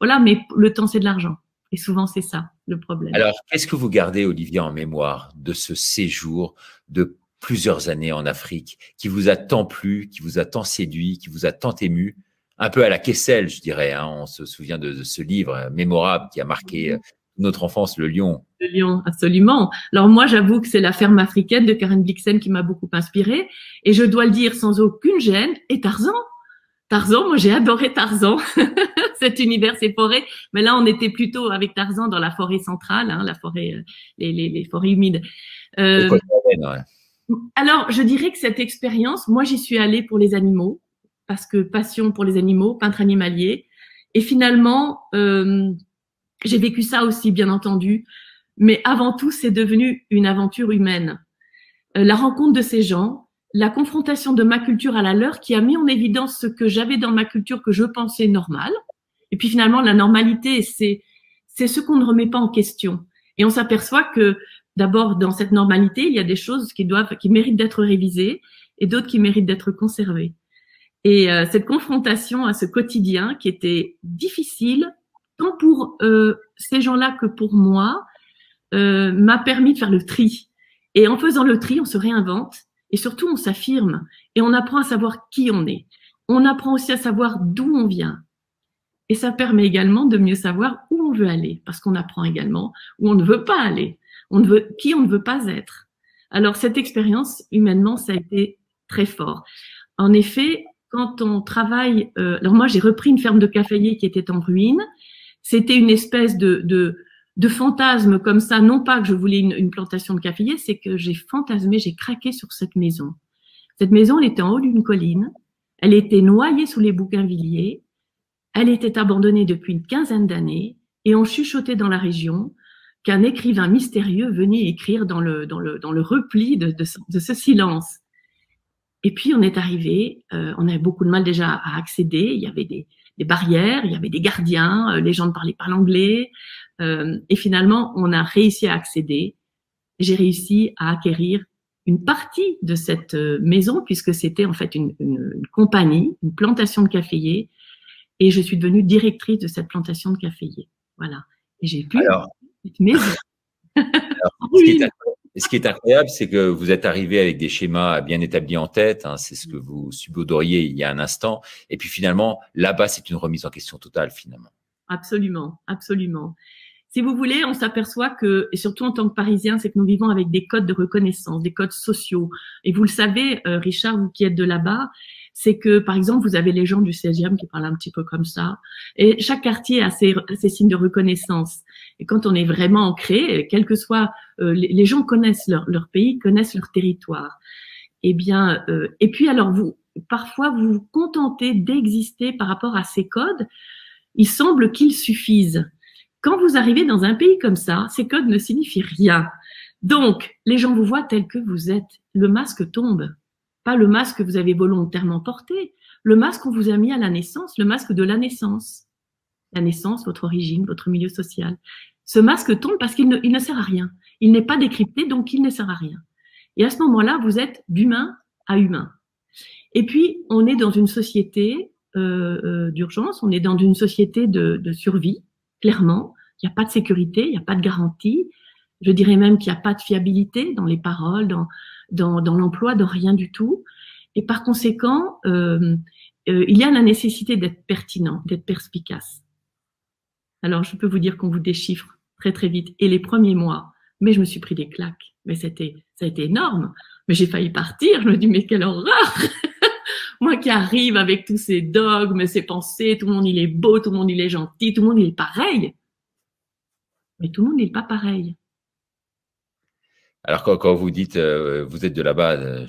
H: voilà. Mais le temps, c'est de l'argent. Et souvent, c'est ça le problème.
F: Alors, qu'est-ce que vous gardez, Olivier, en mémoire de ce séjour de plusieurs années en Afrique qui vous a tant plu, qui vous a tant séduit, qui vous a tant ému? Un peu à la Kessel, je dirais. Hein. On se souvient de ce livre mémorable qui a marqué notre enfance, Le Lion.
H: Le Lion, absolument. Alors moi, j'avoue que c'est La ferme africaine de Karen Blixen qui m'a beaucoup inspirée. Et je dois le dire sans aucune gêne. Et Tarzan. Tarzan, moi j'ai adoré Tarzan. Cet univers, ces forêts. Mais là, on était plutôt avec Tarzan dans la forêt centrale, hein, la forêt, les forêts humides.
F: Ouais.
H: Alors, je dirais que cette expérience, moi j'y suis allée pour les animaux. parce que passion pour les animaux, peintre animalier. Et finalement, j'ai vécu ça aussi, bien entendu. Mais avant tout, c'est devenu une aventure humaine. La rencontre de ces gens, la confrontation de ma culture à la leur qui a mis en évidence ce que j'avais dans ma culture que je pensais normal. Et puis finalement, la normalité, c'est ce qu'on ne remet pas en question. Et on s'aperçoit que d'abord, dans cette normalité, il y a des choses qui méritent d'être révisées et d'autres qui méritent d'être conservées. Et cette confrontation à ce quotidien qui était difficile, tant pour ces gens-là que pour moi, m'a permis de faire le tri. Et en faisant le tri, on se réinvente et surtout on s'affirme et on apprend à savoir qui on est. On apprend aussi à savoir d'où on vient. Et ça permet également de mieux savoir où on veut aller, parce qu'on apprend également où on ne veut pas aller, qui on ne veut pas être. Alors cette expérience, humainement, ça a été très fort. En effet, quand on travaille, alors moi j'ai repris une ferme de caféiers qui était en ruine. C'était une espèce de fantasme comme ça, non pas que je voulais une plantation de caféiers, c'est que j'ai fantasmé, j'ai craqué sur cette maison. Cette maison, elle était en haut d'une colline, elle était noyée sous les bougainvilliers, elle était abandonnée depuis une quinzaine d'années et on chuchotait dans la région qu'un écrivain mystérieux venait écrire dans le repli de ce silence. Et puis on est arrivé, on avait beaucoup de mal déjà à accéder, il y avait des barrières, il y avait des gardiens, les gens ne parlaient pas l'anglais, et finalement on a réussi à accéder. J'ai réussi à acquérir une partie de cette maison puisque c'était en fait une compagnie, une plantation de caféiers, et je suis devenue directrice de cette plantation de caféiers. Voilà. Et j'ai pu cette maison.
F: Ce qui est incroyable, c'est que vous êtes arrivé avec des schémas bien établis en tête. Hein, c'est ce que vous subodoriez il y a un instant. Et puis finalement, là-bas, c'est une remise en question totale, finalement.
H: Absolument, absolument. Si vous voulez, on s'aperçoit que, et surtout en tant que Parisiens, c'est que nous vivons avec des codes de reconnaissance, des codes sociaux. Et vous le savez, Richard, vous qui êtes de là-bas, c'est que, par exemple, vous avez les gens du 16e qui parlent un petit peu comme ça. Et chaque quartier a ses signes de reconnaissance. Et quand on est vraiment ancré, quel que soit, les gens connaissent leur pays, connaissent leur territoire. Eh bien, et puis alors parfois vous vous contentez d'exister par rapport à ces codes. Il semble qu'ils suffisent. Quand vous arrivez dans un pays comme ça, ces codes ne signifient rien. Donc, les gens vous voient tel que vous êtes. Le masque tombe. Pas le masque que vous avez volontairement porté. Le masque qu'on vous a mis à la naissance, le masque de la naissance. La naissance, votre origine, votre milieu social. Ce masque tombe parce qu'il ne sert à rien. Il n'est pas décrypté, donc il ne sert à rien. Et à ce moment-là, vous êtes d'humain à humain. Et puis, on est dans une société d'urgence, on est dans une société de survie, clairement. Il n'y a pas de sécurité, il n'y a pas de garantie. Je dirais même qu'il n'y a pas de fiabilité dans les paroles, dans l'emploi, dans rien du tout. Et par conséquent, il y a la nécessité d'être pertinent, d'être perspicace. Alors, je peux vous dire qu'on vous déchiffre très, très vite. Et les premiers mois, mais je me suis pris des claques. Mais ça a été énorme. Mais j'ai failli partir. Je me dis, mais quelle horreur! Moi qui arrive avec tous ces dogmes, ces pensées, tout le monde il est beau, tout le monde il est gentil, tout le monde il est pareil. Mais tout le monde n'est pas pareil.
F: Alors, quand vous dites, vous êtes de là-bas,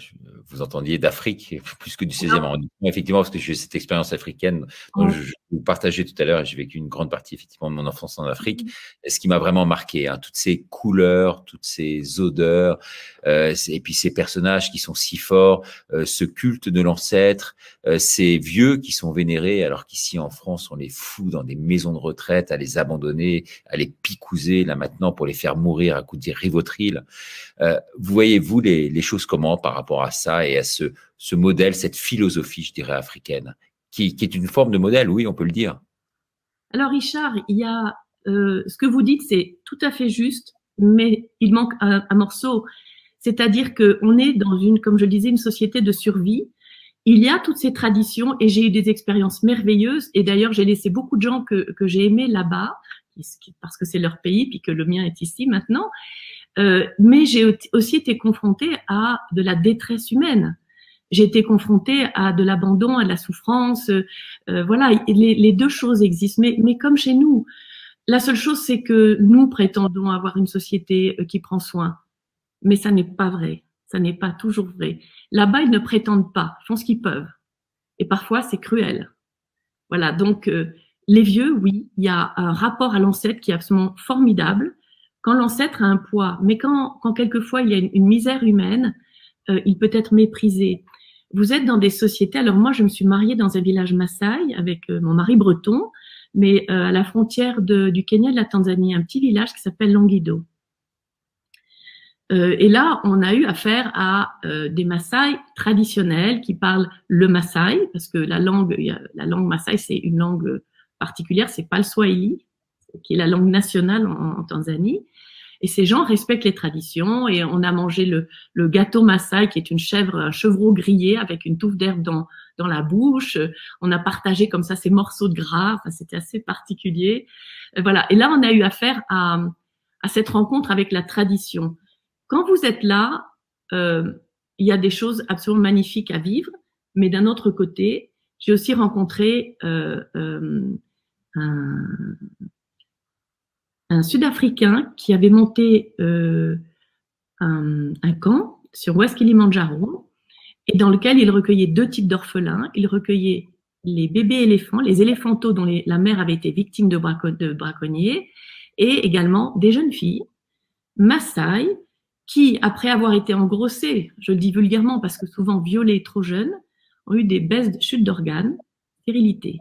F: vous entendiez d'Afrique, plus que du 16e arrondissement, effectivement, parce que j'ai cette expérience africaine dont je vous partageais tout à l'heure, et j'ai vécu une grande partie, effectivement, de mon enfance en Afrique. Et ce qui m'a vraiment marqué, hein, toutes ces couleurs, toutes ces odeurs, et puis ces personnages qui sont si forts, ce culte de l'ancêtre, ces vieux qui sont vénérés, alors qu'ici, en France, on les fout dans des maisons de retraite, à les abandonner, à les picouser, là, maintenant, pour les faire mourir à coups de Rivotril. Vous voyez-vous les choses comment par rapport à ça et à ce modèle, cette philosophie, je dirais, africaine, qui est une forme de modèle, oui, on peut le dire.
H: Alors, Richard, il y a ce que vous dites, c'est tout à fait juste, mais il manque un morceau. C'est-à-dire qu'on est dans comme je le disais, une société de survie. Il y a toutes ces traditions et j'ai eu des expériences merveilleuses. Et d'ailleurs, j'ai laissé beaucoup de gens que j'ai aimés là-bas, parce que c'est leur pays, puis que le mien est ici maintenant. Mais j'ai aussi été confrontée à de la détresse humaine. J'ai été confrontée à de l'abandon, à de la souffrance. Voilà, les deux choses existent. Mais comme chez nous, la seule chose, c'est que nous prétendons avoir une société qui prend soin. Mais ça n'est pas vrai. Ça n'est pas toujours vrai. Là-bas, ils ne prétendent pas. Ils font ce qu'ils peuvent. et parfois c'est cruel. Voilà, donc les vieux, oui, il y a un rapport à l'ancêtre qui est absolument formidable. Quand l'ancêtre a un poids, mais quand quelquefois il y a une misère humaine, il peut être méprisé. Vous êtes dans des sociétés, alors moi je me suis mariée dans un village Maasai avec mon mari breton, mais à la frontière du Kenya et de la Tanzanie, un petit village qui s'appelle Longido. Et là, on a eu affaire à des Maasai traditionnels qui parlent le Maasai, parce que la langue Maasai, c'est une langue particulière, c'est pas le Swahili, qui est la langue nationale en Tanzanie. Et ces gens respectent les traditions, et on a mangé le gâteau Maasai, qui est une chèvre, un chevreau grillé avec une touffe d'herbe dans la bouche. On a partagé comme ça ces morceaux de gras, enfin, c'était assez particulier. Voilà. Et là, on a eu affaire à cette rencontre avec la tradition. Quand vous êtes là, il y a des choses absolument magnifiques à vivre, mais d'un autre côté, j'ai aussi rencontré un Sud-Africain qui avait monté un camp sur West Kilimandjaro et dans lequel il recueillait 2 types d'orphelins. Il recueillait les bébés éléphants, les éléphantos dont la mère avait été victime de braconniers, et également des jeunes filles Maasai qui, après avoir été engrossées, je le dis vulgairement parce que souvent violées trop jeunes, ont eu des baisses de chute d'organes, stérilité.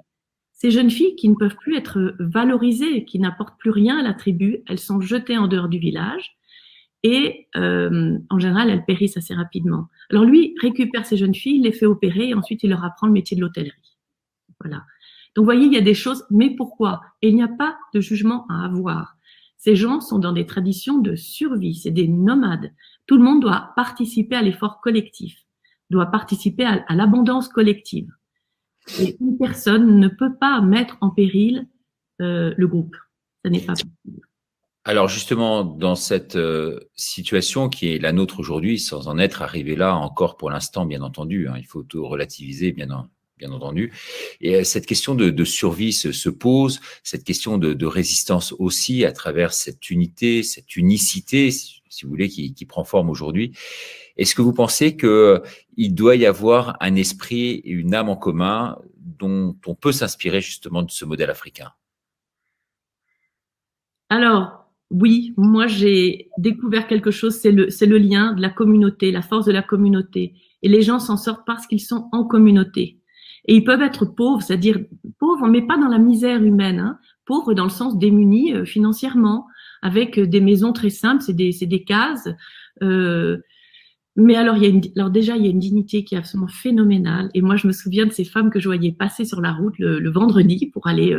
H: Ces jeunes filles qui ne peuvent plus être valorisées, qui n'apportent plus rien à la tribu, elles sont jetées en dehors du village et en général, elles périssent assez rapidement. Alors lui récupère ces jeunes filles, les fait opérer et ensuite il leur apprend le métier de l'hôtellerie. Voilà. Donc vous voyez, il y a des choses, mais pourquoi? Et il n'y a pas de jugement à avoir. Ces gens sont dans des traditions de survie, c'est des nomades. Tout le monde doit participer à l'effort collectif, doit participer à l'abondance collective. Et une personne ne peut pas mettre en péril le groupe. Ça n'est pas possible.
F: Alors justement, dans cette situation qui est la nôtre aujourd'hui, sans en être arrivé là encore pour l'instant, bien entendu, hein, il faut tout relativiser, bien entendu. Et cette question de survie se pose, cette question de résistance aussi à travers cette unité, cette unicité, si vous voulez, qui prend forme aujourd'hui. Est-ce que vous pensez qu'il doit y avoir un esprit et une âme en commun dont on peut s'inspirer justement de ce modèle africain?
H: Alors, oui, moi j'ai découvert quelque chose, c'est le lien de la communauté, la force de la communauté. Et les gens s'en sortent parce qu'ils sont en communauté. Et ils peuvent être pauvres, c'est-à-dire pauvres, mais pas dans la misère humaine, hein, pauvres dans le sens démunis financièrement, avec des maisons très simples, c'est des cases. Mais alors, déjà, il y a une dignité qui est absolument phénoménale. Et moi, je me souviens de ces femmes que je voyais passer sur la route le vendredi pour aller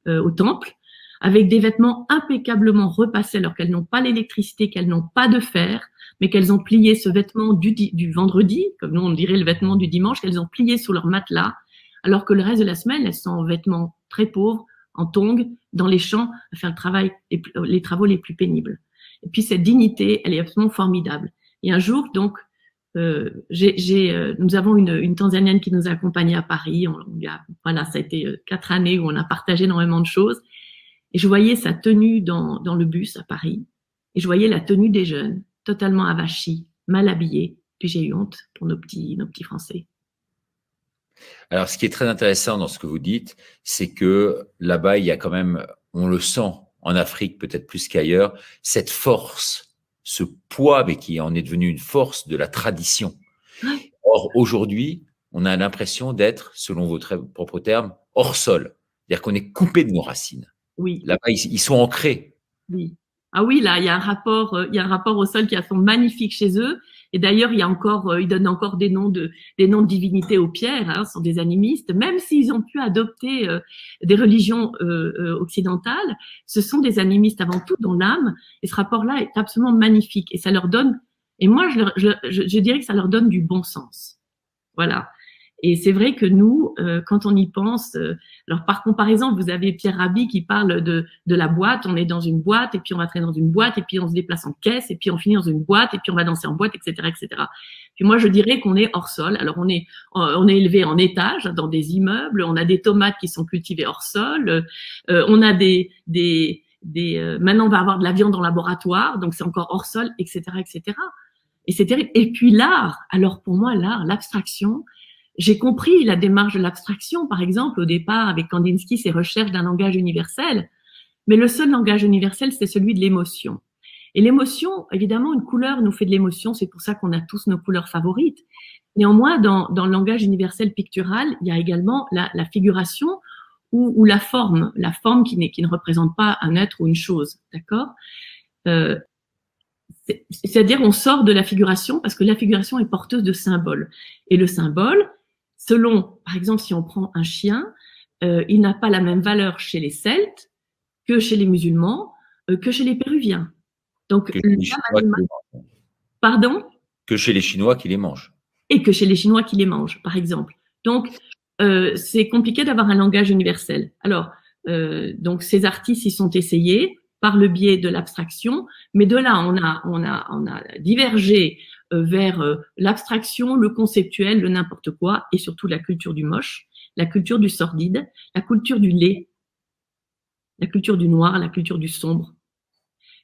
H: au temple, avec des vêtements impeccablement repassés, alors qu'elles n'ont pas l'électricité, qu'elles n'ont pas de fer, mais qu'elles ont plié ce vêtement du vendredi, comme nous on dirait le vêtement du dimanche, qu'elles ont plié sous leur matelas, alors que le reste de la semaine, elles sont en vêtements très pauvres, en tongs, dans les champs, à faire les travaux les plus pénibles. Et puis cette dignité, elle est absolument formidable. Et un jour, donc, nous avons une Tanzanienne qui nous a accompagnés à Paris. Voilà, ça a été 4 années où on a partagé énormément de choses. Et je voyais sa tenue dans le bus à Paris. Et je voyais la tenue des jeunes, totalement avachis, mal habillés. Puis j'ai eu honte pour nos petits Français.
F: Alors, ce qui est très intéressant dans ce que vous dites, c'est que là-bas, il y a quand même, on le sent en Afrique peut-être plus qu'ailleurs, cette force, ce poids, mais qui en est devenu une force de la tradition. Ouais. Or, aujourd'hui, on a l'impression d'être, selon vos propres termes, hors sol. C'est-à-dire qu'on est coupé de nos racines.
H: Oui.
F: Là-bas, ils sont ancrés.
H: Oui. Ah oui, là, il y a un rapport au sol qui est magnifique chez eux. Et d'ailleurs, ils donnent encore des noms de divinités aux pierres, hein, ce sont des animistes. Même s'ils ont pu adopter des religions occidentales, ce sont des animistes avant tout, dont l'âme. Et ce rapport-là est absolument magnifique. Et ça leur donne, et moi, je dirais que ça leur donne du bon sens. Voilà. Et c'est vrai que nous, quand on y pense, alors par comparaison, vous avez Pierre Rabhi qui parle de la boîte. On est dans une boîte et puis on va traîner dans une boîte et puis on se déplace en caisse et puis on finit dans une boîte et puis on va danser en boîte, etc., etc. Puis moi, je dirais qu'on est hors sol. Alors on est élevé en étage dans des immeubles. On a des tomates qui sont cultivées hors sol. On a maintenant on va avoir de la viande en laboratoire, donc c'est encore hors sol, etc., etc. Et c'est terrible. Et puis l'art. Alors pour moi, l'art, l'abstraction. J'ai compris la démarche de l'abstraction, par exemple, au départ, avec Kandinsky, ses recherches d'un langage universel. Mais le seul langage universel, c'est celui de l'émotion. Et l'émotion, évidemment, une couleur nous fait de l'émotion, c'est pour ça qu'on a tous nos couleurs favorites. Néanmoins, dans le langage universel pictural, il y a également la figuration ou la forme qui ne représente pas un être ou une chose, d'accord? C'est-à-dire, on sort de la figuration parce que la figuration est porteuse de symboles. Et le symbole, selon, par exemple, si on prend un chien, il n'a pas la même valeur chez les Celtes que chez les musulmans, que chez les Péruviens. Donc, pardon?
F: Que chez les Chinois qui les mangent.
H: Et que chez les Chinois qui les mangent, par exemple. Donc, c'est compliqué d'avoir un langage universel. Alors, donc ces artistes y sont essayés par le biais de l'abstraction, mais de là, on a divergé vers l'abstraction, le conceptuel, le n'importe quoi, et surtout la culture du moche, la culture du sordide, la culture du laid, la culture du noir, la culture du sombre.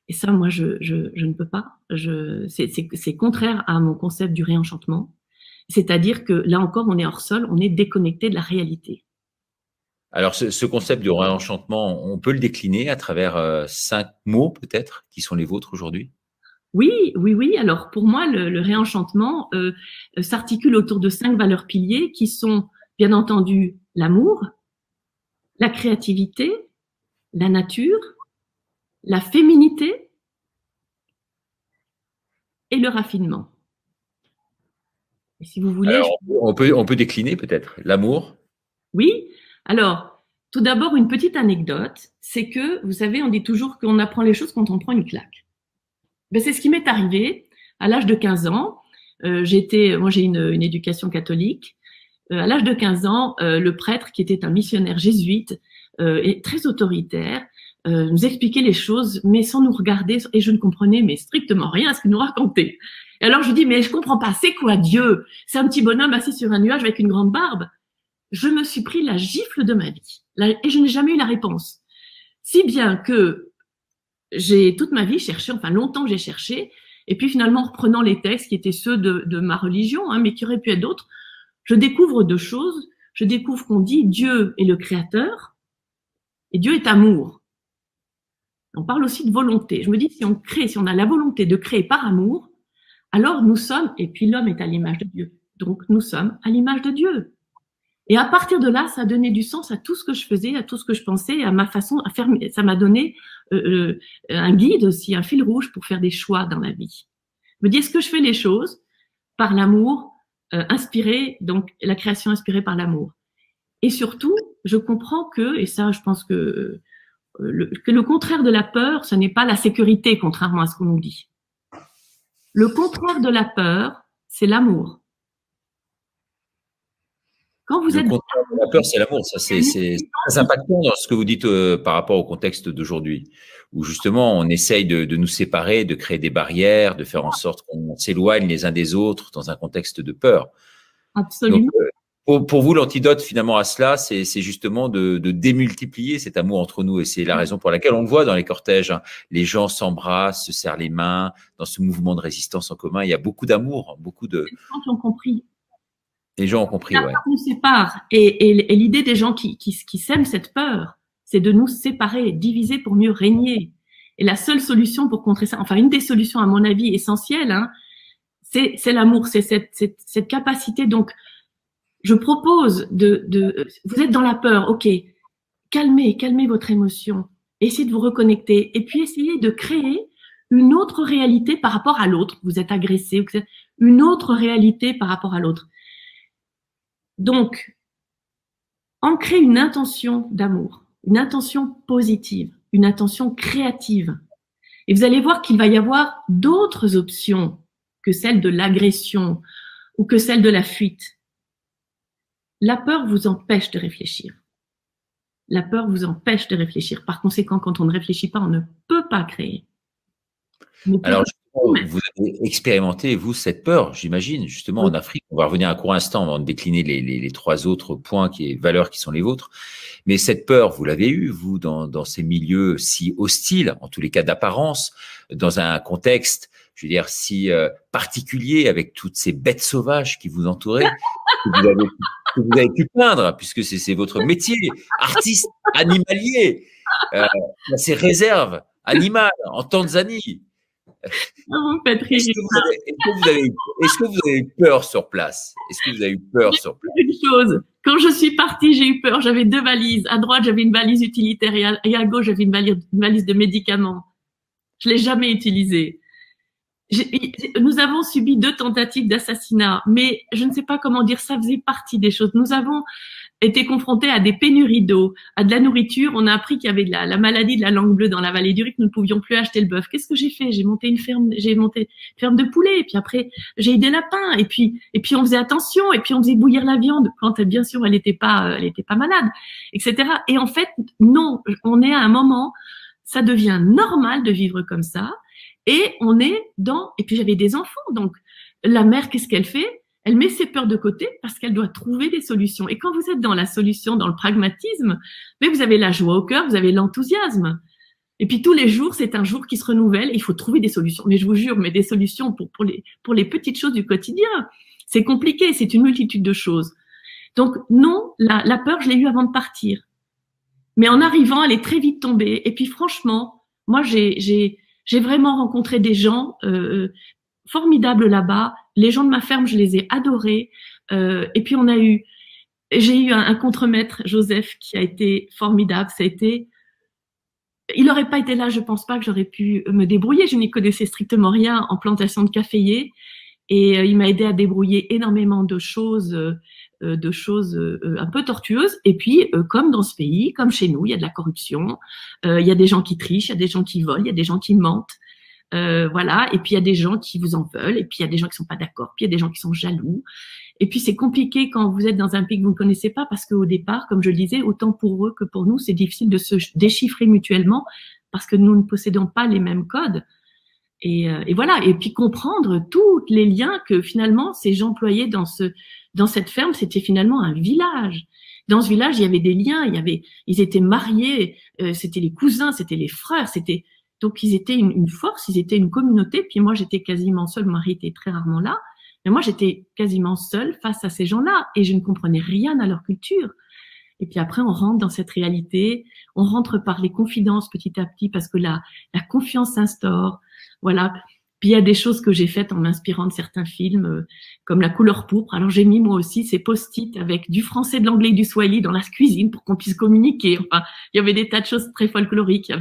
H: Et ça, moi, je ne peux pas. C'est contraire à mon concept du réenchantement. C'est-à-dire que là encore, on est hors sol, on est déconnecté de la réalité.
F: Alors, ce concept de réenchantement, on peut le décliner à travers 5 mots peut-être qui sont les vôtres aujourd'hui?
H: Oui. Alors, pour moi, le réenchantement s'articule autour de 5 valeurs piliers qui sont, bien entendu, l'amour, la créativité, la nature, la féminité et le raffinement. Et si vous voulez…
F: Alors, on peut décliner peut-être l'amour.
H: Oui. Alors, tout d'abord, une petite anecdote, c'est que, vous savez, on dit toujours qu'on apprend les choses quand on prend une claque. Ben, c'est ce qui m'est arrivé à l'âge de 15 ans. Moi, j'ai une éducation catholique. À l'âge de 15 ans, le prêtre, qui était un missionnaire jésuite et très autoritaire, nous expliquait les choses, mais sans nous regarder, et je ne comprenais mais strictement rien à ce qu'il nous racontait. Et alors, je dis, mais je comprends pas, c'est quoi Dieu? C'est un petit bonhomme assis sur un nuage avec une grande barbe. Je me suis pris la gifle de ma vie. Et je n'ai jamais eu la réponse. Si bien que j'ai toute ma vie cherché, enfin longtemps j'ai cherché, et puis finalement, en reprenant les textes qui étaient ceux de ma religion, mais qui auraient pu être d'autres, je découvre 2 choses. Je découvre qu'on dit Dieu est le créateur, et Dieu est amour. On parle aussi de volonté. Je me dis, si on a la volonté de créer par amour, alors nous sommes, et puis l'homme est à l'image de Dieu. Donc nous sommes à l'image de Dieu. Et à partir de là, ça a donné du sens à tout ce que je faisais, à tout ce que je pensais, à ma façon à faire. Ça m'a donné un guide aussi, un fil rouge pour faire des choix dans la vie. Je me dis, est-ce que je fais les choses par l'amour inspiré, donc la création inspirée par l'amour. Et surtout, je comprends que, et ça, je pense que le contraire de la peur, ce n'est pas la sécurité, contrairement à ce qu'on nous dit. Le contraire de la peur, c'est l'amour. Quand vous êtes…
F: Le contraire de la peur, c'est l'amour. Ça, c'est très impactant dans ce que vous dites par rapport au contexte d'aujourd'hui, où justement, on essaye de nous séparer, de créer des barrières, de faire en sorte qu'on s'éloigne les uns des autres dans un contexte de peur.
H: Absolument.
F: Donc, pour vous, l'antidote finalement à cela, c'est justement de démultiplier cet amour entre nous. Et c'est la raison pour laquelle on le voit dans les cortèges. Hein. Les gens s'embrassent, se serrent les mains. Dans ce mouvement de résistance en commun, il y a beaucoup d'amour, beaucoup de…
H: Les gens qui ont compris.
F: Les gens ont compris,
H: la peur nous sépare. Et l'idée des gens qui sèment cette peur, c'est de nous séparer, diviser pour mieux régner. Et la seule solution pour contrer ça, enfin une des solutions à mon avis essentielles, hein, c'est l'amour, c'est cette capacité. Donc, je propose vous êtes dans la peur, ok, calmez votre émotion, essayez de vous reconnecter et puis essayez de créer une autre réalité par rapport à l'autre. Vous êtes agressé, une autre réalité par rapport à l'autre. Donc, ancrer une intention d'amour, une intention positive, une intention créative. Et vous allez voir qu'il va y avoir d'autres options que celle de l'agression ou que celle de la fuite. La peur vous empêche de réfléchir. La peur vous empêche de réfléchir. Par conséquent, quand on ne réfléchit pas, on ne peut pas créer.
F: Alors, vous avez expérimenté, vous, cette peur, j'imagine, justement, en Afrique. On va revenir un court instant avant de décliner les 3 autres points, valeurs qui sont les vôtres. Mais cette peur, vous l'avez eue, vous, dans ces milieux si hostiles, en tous les cas d'apparence, dans un contexte, je veux dire, si particulier, avec toutes ces bêtes sauvages qui vous entouraient.
I: que vous avez pu peindre, puisque c'est votre métier, artiste animalier, ces réserves animales en Tanzanie.
H: Vous faites rire.
I: Est-ce que vous avez eu peur sur place? Est-ce que vous avez eu peur sur place?
H: Une chose, quand je suis partie, j'ai eu peur. J'avais 2 valises. À droite, j'avais une valise utilitaire et à gauche, j'avais une valise de médicaments. Je l'ai jamais utilisée. Nous avons subi 2 tentatives d'assassinat, mais je ne sais pas comment dire, ça faisait partie des choses. Nous avons été confrontés à des pénuries d'eau, à de la nourriture. On a appris qu'il y avait de la maladie de la langue bleue dans la vallée du Rift, nous ne pouvions plus acheter le bœuf. Qu'est-ce que j'ai fait? J'ai monté une ferme de poulets, et puis après, j'ai eu des lapins, et puis on faisait attention, et puis on faisait bouillir la viande quand, bien sûr, elle était pas malade, etc. Et en fait, non, on est à un moment, ça devient normal de vivre comme ça. Et on est et puis j'avais des enfants, donc la mère, qu'est-ce qu'elle fait? Elle met ses peurs de côté parce qu'elle doit trouver des solutions. Et quand vous êtes dans la solution, dans le pragmatisme, mais vous avez la joie au cœur, vous avez l'enthousiasme. Et puis tous les jours, c'est un jour qui se renouvelle, et il faut trouver des solutions. Mais je vous jure, mais des solutions pour les petites choses du quotidien. C'est compliqué, c'est une multitude de choses. Donc non, la peur, je l'ai eue avant de partir. Mais en arrivant, elle est très vite tombée. Et puis franchement, moi, j'ai vraiment rencontré des gens formidables là-bas. Les gens de ma ferme, je les ai adorés. Et puis j'ai eu un contremaître, Joseph, qui a été formidable. Il n'aurait pas été là, je pense pas que j'aurais pu me débrouiller. Je n'y connaissais strictement rien en plantation de caféiers. Et il m'a aidé à débrouiller énormément de choses un peu tortueuses. Et puis, comme dans ce pays, comme chez nous, il y a de la corruption, il y a des gens qui trichent, il y a des gens qui volent, il y a des gens qui mentent. Voilà. Et puis, il y a des gens qui vous en veulent, et puis il y a des gens qui sont pas d'accord, puis il y a des gens qui sont jaloux. Et puis, c'est compliqué quand vous êtes dans un pays que vous ne connaissez pas, parce qu'au départ, comme je le disais, autant pour eux que pour nous, c'est difficile de se déchiffrer mutuellement, parce que nous ne possédons pas les mêmes codes. Et voilà. Et puis comprendre tous les liens que finalement ces gens employaient dans cette ferme, c'était finalement un village. Dans ce village, il y avait des liens, ils étaient mariés, c'était les cousins, c'était les frères, donc ils étaient une force, ils étaient une communauté. Puis moi, j'étais quasiment seule, mon mari était très rarement là, mais moi, j'étais quasiment seule face à ces gens-là, et je ne comprenais rien à leur culture. Et puis après, on rentre dans cette réalité, on rentre par les confidences petit à petit, parce que la confiance s'instaure. Voilà. Puis il y a des choses que j'ai faites en m'inspirant de certains films, comme La couleur pourpre. Alors j'ai mis moi aussi ces post-it avec du français, de l'anglais et du swahili dans la cuisine pour qu'on puisse communiquer. Enfin, il y avait des tas de choses très folkloriques.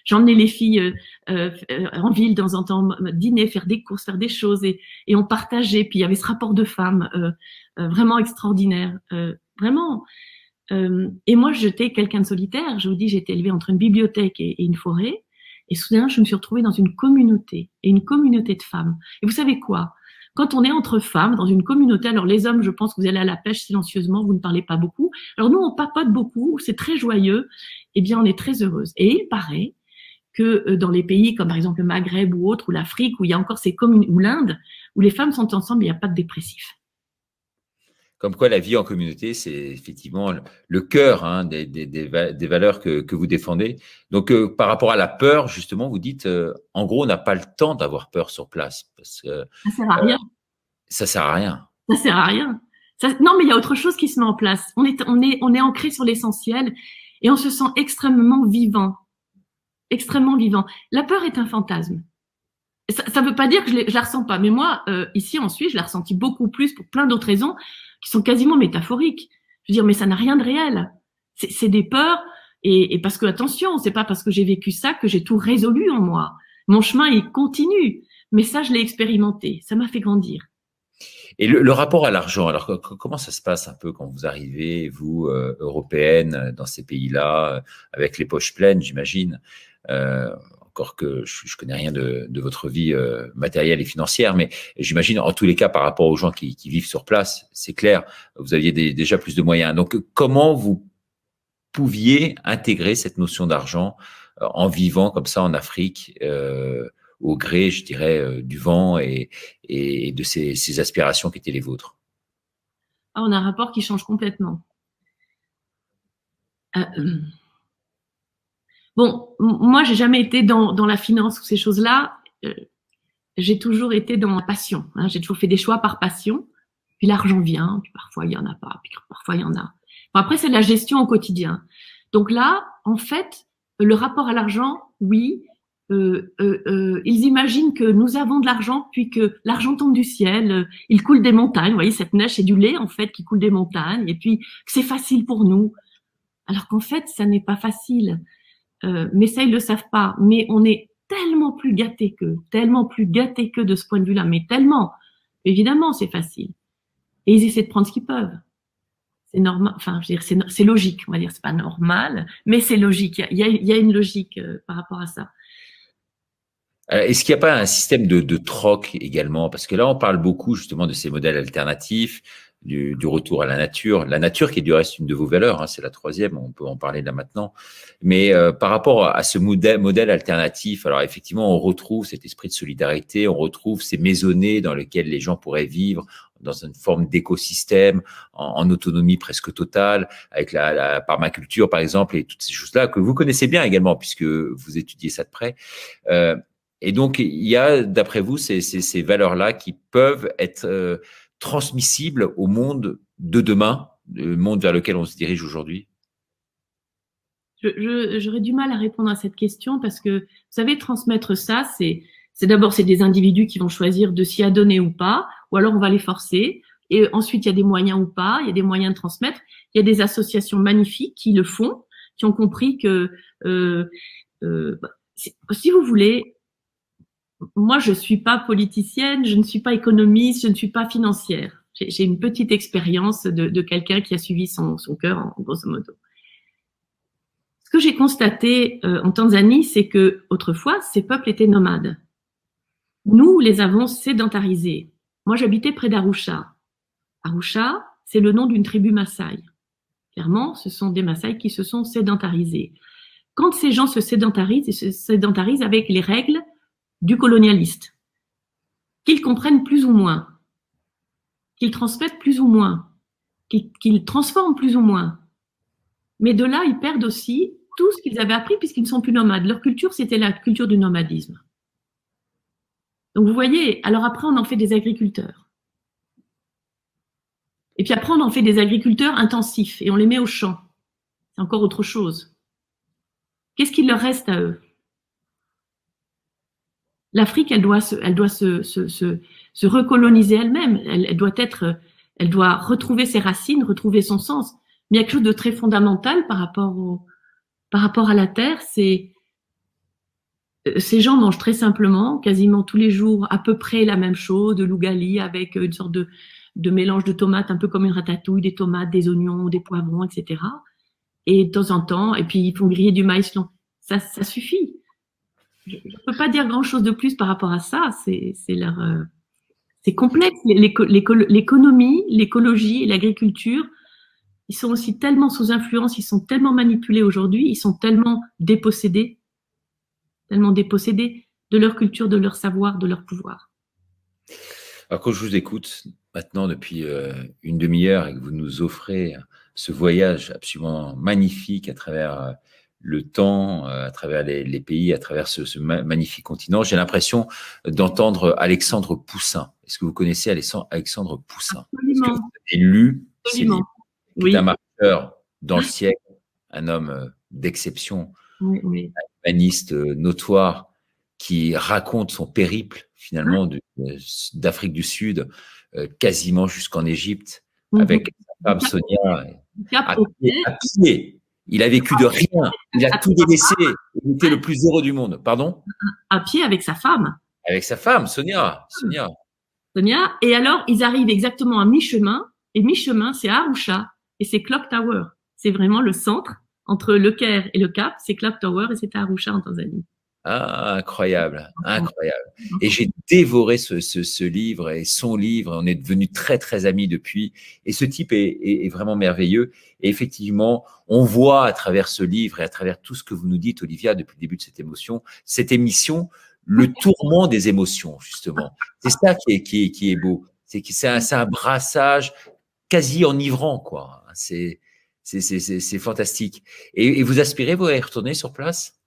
H: J'emmenais les filles en ville dans un temps dîner, faire des courses, faire des choses, et on partageait. Puis il y avait ce rapport de femmes vraiment extraordinaire, vraiment. Et moi, j'étais quelqu'un de solitaire. Je vous dis, j'ai été élevée entre une bibliothèque et une forêt. Et soudain, je me suis retrouvée dans une communauté, et une communauté de femmes. Et vous savez quoi? Quand on est entre femmes, dans une communauté, alors les hommes, je pense que vous allez à la pêche silencieusement, vous ne parlez pas beaucoup. Alors nous, on papote beaucoup, c'est très joyeux. Eh bien, on est très heureuse. Et il paraît que dans les pays comme par exemple le Maghreb ou autre, ou l'Afrique, où il y a encore ces communes, ou l'Inde, où les femmes sont ensemble, il n'y a pas de dépressifs.
I: Comme quoi, la vie en communauté, c'est effectivement le cœur des valeurs que vous défendez. Donc, par rapport à la peur, justement, vous dites, en gros, on n'a pas le temps d'avoir peur sur place. Parce que,
H: ça sert à rien.
I: Ça sert à rien.
H: Ça sert à rien. Non, mais il y a autre chose qui se met en place. On est ancré sur l'essentiel, et on se sent extrêmement vivant. Extrêmement vivant. La peur est un fantasme. Ça ne veut pas dire que je la ressens pas. Mais moi, ici en Suisse, je la ressentis beaucoup plus pour plein d'autres raisons qui sont quasiment métaphoriques. Je veux dire, mais ça n'a rien de réel. C'est des peurs, et parce que, attention, c'est pas parce que j'ai vécu ça que j'ai tout résolu en moi. Mon chemin, il continue. Mais ça, je l'ai expérimenté. Ça m'a fait grandir.
I: Et le rapport à l'argent, alors comment ça se passe un peu quand vous arrivez, vous, européenne, dans ces pays-là, avec les poches pleines, j'imagine, encore que je connais rien de votre vie matérielle et financière, mais j'imagine en tous les cas par rapport aux gens qui vivent sur place, c'est clair, vous aviez déjà plus de moyens. Donc comment vous pouviez intégrer cette notion d'argent en vivant comme ça en Afrique, au gré, je dirais, du vent et de ces aspirations qui étaient les vôtres?
H: On a un rapport qui change complètement. Bon, moi, j'ai jamais été dans la finance ou ces choses-là. J'ai toujours été dans la passion. J'ai toujours fait des choix par passion. Puis l'argent vient, puis parfois il y en a pas, puis parfois il y en a. Bon, après, c'est la gestion au quotidien. Donc là, en fait, le rapport à l'argent, oui, ils imaginent que nous avons de l'argent, puis que l'argent tombe du ciel, il coule des montagnes. Vous voyez, cette neige, c'est du lait, en fait, qui coule des montagnes, et puis que c'est facile pour nous. Alors qu'en fait, ça n'est pas facile. Mais ça, ils le savent pas. Mais on est tellement plus gâtés qu'eux de ce point de vue-là, mais tellement. Évidemment, c'est facile. Et ils essaient de prendre ce qu'ils peuvent. C'est normal, enfin, je veux dire, c'est logique, on va dire, c'est pas normal, mais c'est logique. Il y a une logique par rapport à ça.
I: Est-ce qu'il n'y a pas un système de troc également? Parce que là, on parle beaucoup justement de ces modèles alternatifs, du retour à la nature qui est du reste une de vos valeurs, hein, c'est la troisième, on peut en parler là maintenant. Mais par rapport à ce modèle alternatif, alors effectivement, on retrouve cet esprit de solidarité, on retrouve ces maisonnées dans lesquelles les gens pourraient vivre dans une forme d'écosystème, en autonomie presque totale, avec la permaculture par exemple, et toutes ces choses-là que vous connaissez bien également, puisque vous étudiez ça de près. Et donc, il y a, d'après vous, ces valeurs-là qui peuvent être transmissibles au monde de demain, le monde vers lequel on se dirige aujourd'hui?
H: J'aurais du mal à répondre à cette question parce que, vous savez, transmettre ça, c'est d'abord, c'est des individus qui vont choisir de s'y adonner ou pas, ou alors on va les forcer. Et ensuite, il y a des moyens ou pas, il y a des moyens de transmettre. Il y a des associations magnifiques qui le font, qui ont compris que, si vous voulez, moi, je suis pas politicienne, je ne suis pas économiste, je ne suis pas financière. J'ai une petite expérience de quelqu'un qui a suivi son cœur, en grosso modo. Ce que j'ai constaté en Tanzanie, c'est que autrefois, ces peuples étaient nomades. Nous les avons sédentarisés. Moi, j'habitais près d'Arusha. Arusha, c'est le nom d'une tribu Maasai. Clairement, ce sont des Maasai qui se sont sédentarisés. Quand ces gens se sédentarisent, ils se sédentarisent avec les règles du colonialiste, qu'ils comprennent plus ou moins, qu'ils transmettent plus ou moins, qu'ils transforment plus ou moins. Mais de là, ils perdent aussi tout ce qu'ils avaient appris puisqu'ils ne sont plus nomades. Leur culture, c'était la culture du nomadisme. Donc vous voyez, alors après, on en fait des agriculteurs. Et puis après, on en fait des agriculteurs intensifs et on les met au champ. C'est encore autre chose. Qu'est-ce qu'il leur reste à eux? L'Afrique, elle doit se recoloniser elle-même. Elle doit retrouver ses racines, retrouver son sens. Mais il y a quelque chose de très fondamental par rapport à la terre. Ces gens mangent très simplement, quasiment tous les jours, à peu près la même chose, de l'ougali avec une sorte de mélange de tomates, un peu comme une ratatouille, des tomates, des oignons, des poivrons, etc. Et de temps en temps, et puis ils font griller du maïs long. Ça suffit. Je ne peux pas dire grand-chose de plus par rapport à ça. C'est complexe. L'économie, l'écologie et l'agriculture, ils sont aussi tellement sous influence, ils sont tellement manipulés aujourd'hui, ils sont tellement dépossédés de leur culture, de leur savoir, de leur pouvoir.
I: Alors quand je vous écoute maintenant depuis une demi-heure et que vous nous offrez ce voyage absolument magnifique à travers le temps, à travers les pays, à travers ce magnifique continent, j'ai l'impression d'entendre Alexandre Poussin. Est-ce que vous connaissez Alexandre Poussin? Est-ce que vous avez lu ses livres? Oui. Un marqueur dans le siècle, un homme d'exception,
H: oui.
I: Un humaniste notoire qui raconte son périple finalement d'Afrique du Sud, quasiment jusqu'en Égypte, avec sa femme Sonia, à pied. Il a vécu de rien, il a tout délaissé, il était le plus heureux du monde. Pardon?
H: À pied avec sa femme.
I: Avec sa femme, Sonia.
H: Et alors, ils arrivent exactement à mi-chemin, et mi-chemin, c'est Arusha, et c'est Clock Tower. C'est vraiment le centre, entre le Caire et le Cap, c'est Clock Tower, et c'est à Arusha en Tanzanie.
I: Ah, incroyable, incroyable. Et j'ai dévoré ce livre et son livre. On est devenus très, très amis depuis. Et ce type est vraiment merveilleux. Et effectivement, on voit à travers ce livre et à travers tout ce que vous nous dites, Olivia, depuis le début de cette émission, le tourment des émotions, justement. C'est ça qui est beau. C'est un brassage quasi enivrant, quoi. C'est fantastique. Et vous aspirez, vous, à y retourner sur place?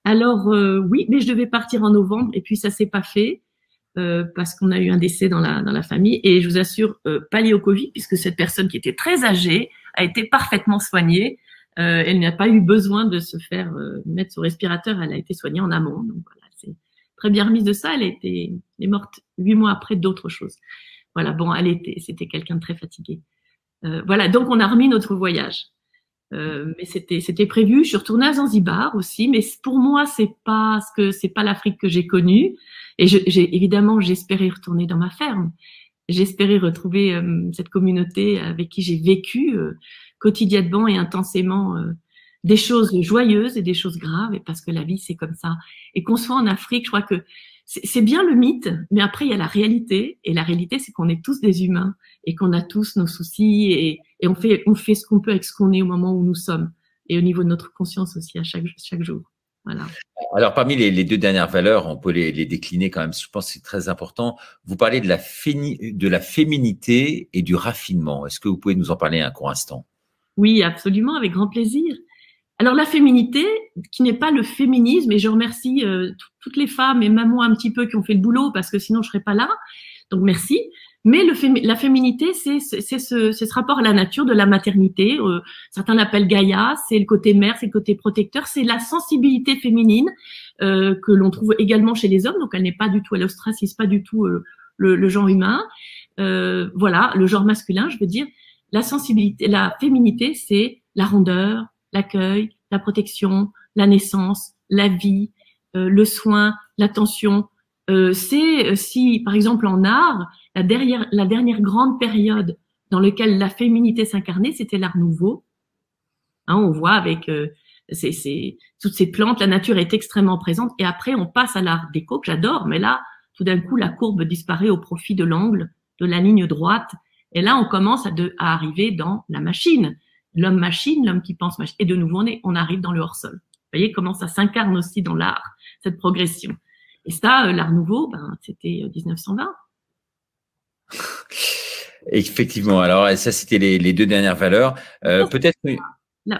H: Alors oui, mais je devais partir en novembre et puis ça s'est pas fait. parce qu'on a eu un décès dans la famille. Et je vous assure, pas lié au Covid, puisque cette personne qui était très âgée a été parfaitement soignée. Elle n'a pas eu besoin de se faire mettre sous respirateur. Elle a été soignée en amont. Donc voilà, c'est très bien remise de ça. Elle est morte 8 mois après d'autres choses. Voilà, bon, c'était quelqu'un de très fatigué. Voilà, donc on a remis notre voyage. Mais c'était prévu. Je suis retournée à Zanzibar aussi, mais pour moi c'est pas l'Afrique que j'ai connue. Et évidemment j'espérais retourner dans ma ferme. J'espérais retrouver cette communauté avec qui j'ai vécu quotidiennement et intensément des choses joyeuses et des choses graves, et parce que la vie c'est comme ça. Et qu'on soit en Afrique, je crois que c'est bien le mythe, mais après il y a la réalité, et la réalité c'est qu'on est tous des humains et qu'on a tous nos soucis, et on fait ce qu'on peut avec ce qu'on est au moment où nous sommes, et au niveau de notre conscience aussi à chaque jour. Voilà.
I: Alors, parmi les 2 dernières valeurs, on peut les décliner quand même, je pense que c'est très important. Vous parlez de la féminité et du raffinement. Est-ce que vous pouvez nous en parler un court instant?
H: Oui, absolument, avec grand plaisir. Alors, la féminité, qui n'est pas le féminisme, et je remercie toutes les femmes, et même moi un petit peu, qui ont fait le boulot, parce que sinon je serais pas là. Donc, merci. Mais la féminité, c'est ce rapport à la nature de la maternité. Certains l'appellent Gaïa, c'est le côté mère, c'est le côté protecteur, c'est la sensibilité féminine que l'on trouve également chez les hommes. Donc elle n'est pas du tout, elle ostracise pas du tout le genre humain. Voilà, le genre masculin, je veux dire. La sensibilité, la féminité, c'est la rondeur, l'accueil, la protection, la naissance, la vie, le soin, l'attention. C'est si, par exemple, en art, la dernière grande période dans laquelle la féminité s'incarnait, c'était l'art nouveau. Hein, on voit avec toutes ces plantes, la nature est extrêmement présente. Et après, on passe à l'art déco, que j'adore, mais là, tout d'un coup, la courbe disparaît au profit de l'angle, de la ligne droite. Et là, on commence à arriver dans la machine. L'homme-machine, l'homme qui pense machine. Et de nouveau, on arrive dans le hors-sol. Vous voyez comment ça s'incarne aussi dans l'art, cette progression. Et ça, l'art nouveau, c'était 1920.
I: Effectivement. Alors, ça, c'était les 2 dernières valeurs. Peut-être. Oui.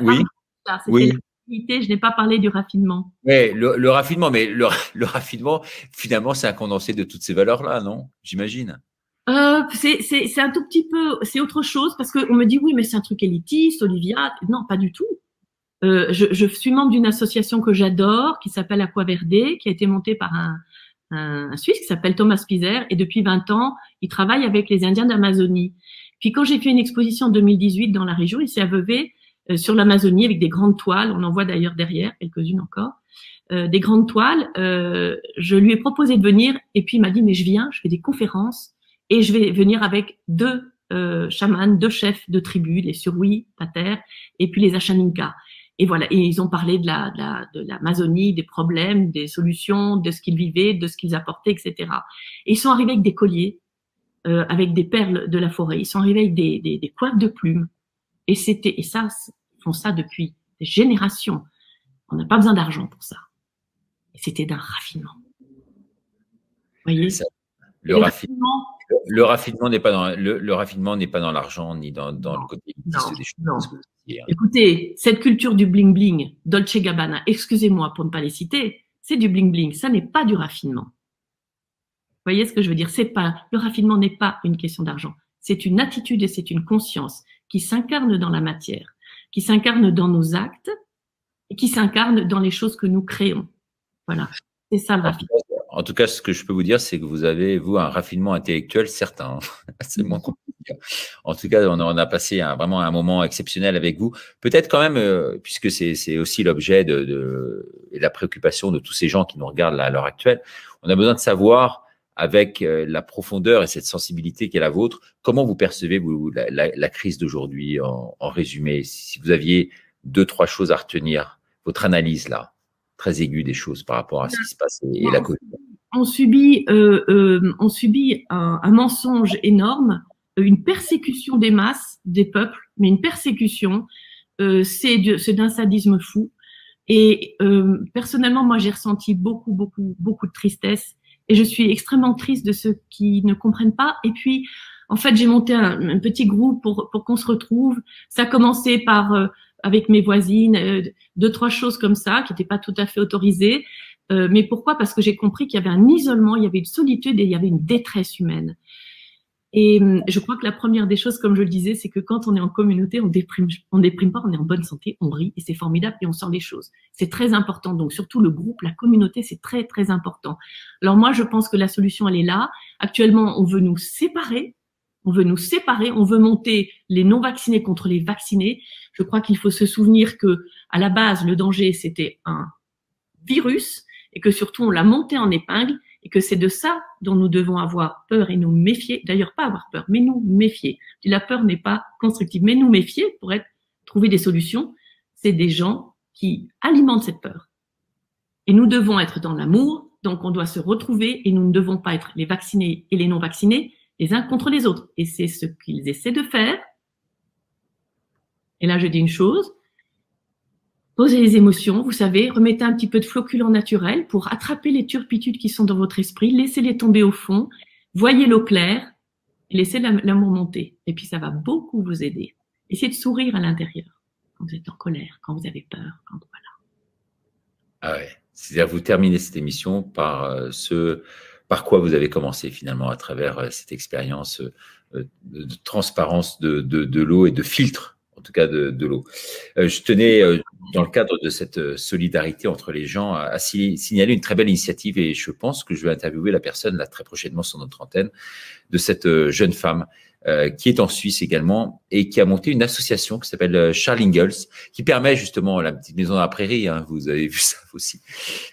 H: Oui. La féminité, je n'ai pas parlé du raffinement.
I: Oui, le raffinement, mais le raffinement, finalement, c'est un condensé de toutes ces valeurs-là, non? J'imagine.
H: C'est un tout petit peu, c'est autre chose, parce qu'on me dit oui, mais c'est un truc élitiste, Olivia. Non, pas du tout. Je suis membre d'une association que j'adore, qui s'appelle Aqua Verde, qui a été montée par un Suisse qui s'appelle Thomas Pizer, et depuis 20 ans, il travaille avec les Indiens d'Amazonie. Puis quand j'ai fait une exposition en 2018 dans la région, ici à Vevey, sur l'Amazonie, avec des grandes toiles, on en voit d'ailleurs derrière, quelques-unes encore, des grandes toiles, je lui ai proposé de venir, et puis il m'a dit, mais je viens, je fais des conférences, et je vais venir avec 2 chamans, 2 chefs de tribus, les Surui, Pater, et puis les Ashaninka. Et voilà, et ils ont parlé de l'Amazonie, des problèmes, des solutions, de ce qu'ils vivaient, de ce qu'ils apportaient, etc. Et ils sont arrivés avec des colliers, avec des perles de la forêt. Ils sont arrivés avec des coiffes de plumes. Et ça, ils font ça depuis des générations. On n'a pas besoin d'argent pour ça. Et c'était d'un raffinement. Vous voyez?
I: Le raffinement n'est pas dans l'argent ni dans le côté élitiste des choses.
H: Non. Écoutez, cette culture du bling bling, Dolce Gabbana, excusez-moi pour ne pas les citer, c'est du bling bling, ça n'est pas du raffinement. Vous voyez ce que je veux dire? Le raffinement n'est pas une question d'argent. C'est une attitude et c'est une conscience qui s'incarne dans la matière, qui s'incarne dans nos actes et qui s'incarne dans les choses que nous créons. Voilà. C'est ça le raffinement.
I: En tout cas, ce que je peux vous dire, c'est que vous avez, vous, un raffinement intellectuel certain. C'est moins compliqué. En tout cas, on a passé vraiment un moment exceptionnel avec vous. Peut-être quand même, puisque c'est aussi l'objet et la préoccupation de tous ces gens qui nous regardent là, à l'heure actuelle, on a besoin de savoir, avec la profondeur et cette sensibilité qui est la vôtre, comment vous percevez la crise d'aujourd'hui en résumé? Si vous aviez 2-3 choses à retenir, votre analyse là, très aiguë des choses par rapport à ce qui se passe et la Covid.
H: On subit un mensonge énorme, une persécution des masses, des peuples, mais une persécution, c'est d'un sadisme fou. Et personnellement, moi, j'ai ressenti beaucoup de tristesse. Et je suis extrêmement triste de ceux qui ne comprennent pas. Et puis, en fait, j'ai monté un petit groupe pour qu'on se retrouve. Ça a commencé par avec mes voisines, 2-3 choses comme ça qui n'étaient pas tout à fait autorisées. Mais pourquoi? Parce que j'ai compris qu'il y avait un isolement, il y avait une solitude et il y avait une détresse humaine. Et je crois que la première des choses, comme je le disais, c'est que quand on est en communauté, on déprime pas, on est en bonne santé, on rit et c'est formidable et on sort les choses. C'est très important. Donc surtout le groupe, la communauté, c'est très très important. Alors moi, je pense que la solution, elle est là. Actuellement, on veut nous séparer. On veut monter les non-vaccinés contre les vaccinés. Je crois qu'il faut se souvenir que à la base, le danger, c'était un virus et que surtout on l'a monté en épingle. Et que c'est de ça dont nous devons avoir peur et nous méfier. D'ailleurs, pas avoir peur, mais nous méfier. La peur n'est pas constructive, mais nous méfier pour trouver des solutions. C'est des gens qui alimentent cette peur. Et nous devons être dans l'amour, donc on doit se retrouver et nous ne devons pas être les vaccinés et les non-vaccinés les uns contre les autres. Et c'est ce qu'ils essaient de faire. Et là, je dis une chose. Posez les émotions, vous savez, remettez un petit peu de floculant naturel pour attraper les turpitudes qui sont dans votre esprit, laissez-les tomber au fond, voyez l'eau claire, et laissez l'amour monter. Et puis ça va beaucoup vous aider. Essayez de sourire à l'intérieur, quand vous êtes en colère, quand vous avez peur, quand voilà.
I: Ah ouais, c'est-à-dire vous terminez cette émission par par quoi vous avez commencé finalement à travers cette expérience de transparence de l'eau et de filtre, en tout cas de l'eau. Je tenais, dans le cadre de cette solidarité entre les gens, à signaler une très belle initiative et je pense que je vais interviewer la personne là très prochainement sur notre antenne de cette jeune femme qui est en Suisse également et qui a monté une association qui s'appelle Charlingles, qui permet justement la petite maison dans la prairie, hein, vous avez vu ça aussi.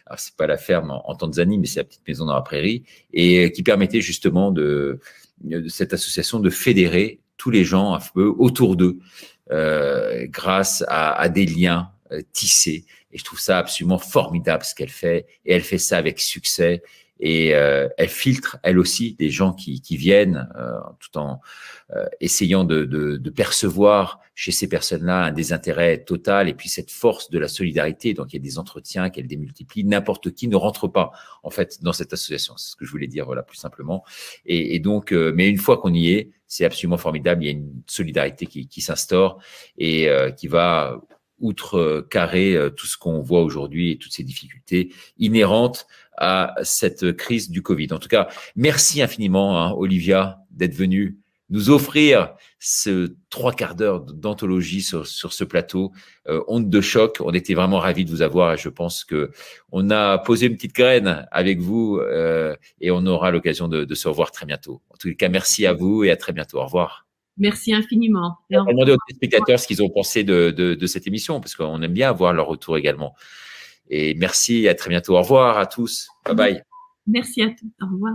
I: Alors c'est pas la ferme en Tanzanie, mais c'est la petite maison dans la prairie et qui permettait justement de cette association de fédérer tous les gens un peu autour d'eux grâce à des liens tissés. Et je trouve ça absolument formidable ce qu'elle fait. Et elle fait ça avec succès. Et elle filtre, elle aussi, des gens qui viennent tout en essayant de percevoir chez ces personnes-là un désintérêt total et puis cette force de la solidarité. Donc, il y a des entretiens qu'elle démultiplie. N'importe qui ne rentre pas, en fait, dans cette association. C'est ce que je voulais dire, voilà, plus simplement. Et donc, mais une fois qu'on y est, c'est absolument formidable. Il y a une solidarité qui s'instaure et qui va outrecarrer tout ce qu'on voit aujourd'hui et toutes ces difficultés inhérentes à cette crise du Covid. En tout cas, merci infiniment, hein, Olivia, d'être venue nous offrir ce 3/4 d'heure d'anthologie sur ce plateau. Onde de choc, on était vraiment ravis de vous avoir et je pense que on a posé une petite graine avec vous et on aura l'occasion de se revoir très bientôt. En tout cas, merci à vous et à très bientôt. Au revoir.
H: Merci infiniment.
I: On va demander aux spectateurs ce qu'ils ont pensé de cette émission parce qu'on aime bien avoir leur retour également. Et merci, à très bientôt. Au revoir à tous. Bye bye.
H: Merci à tous. Au revoir.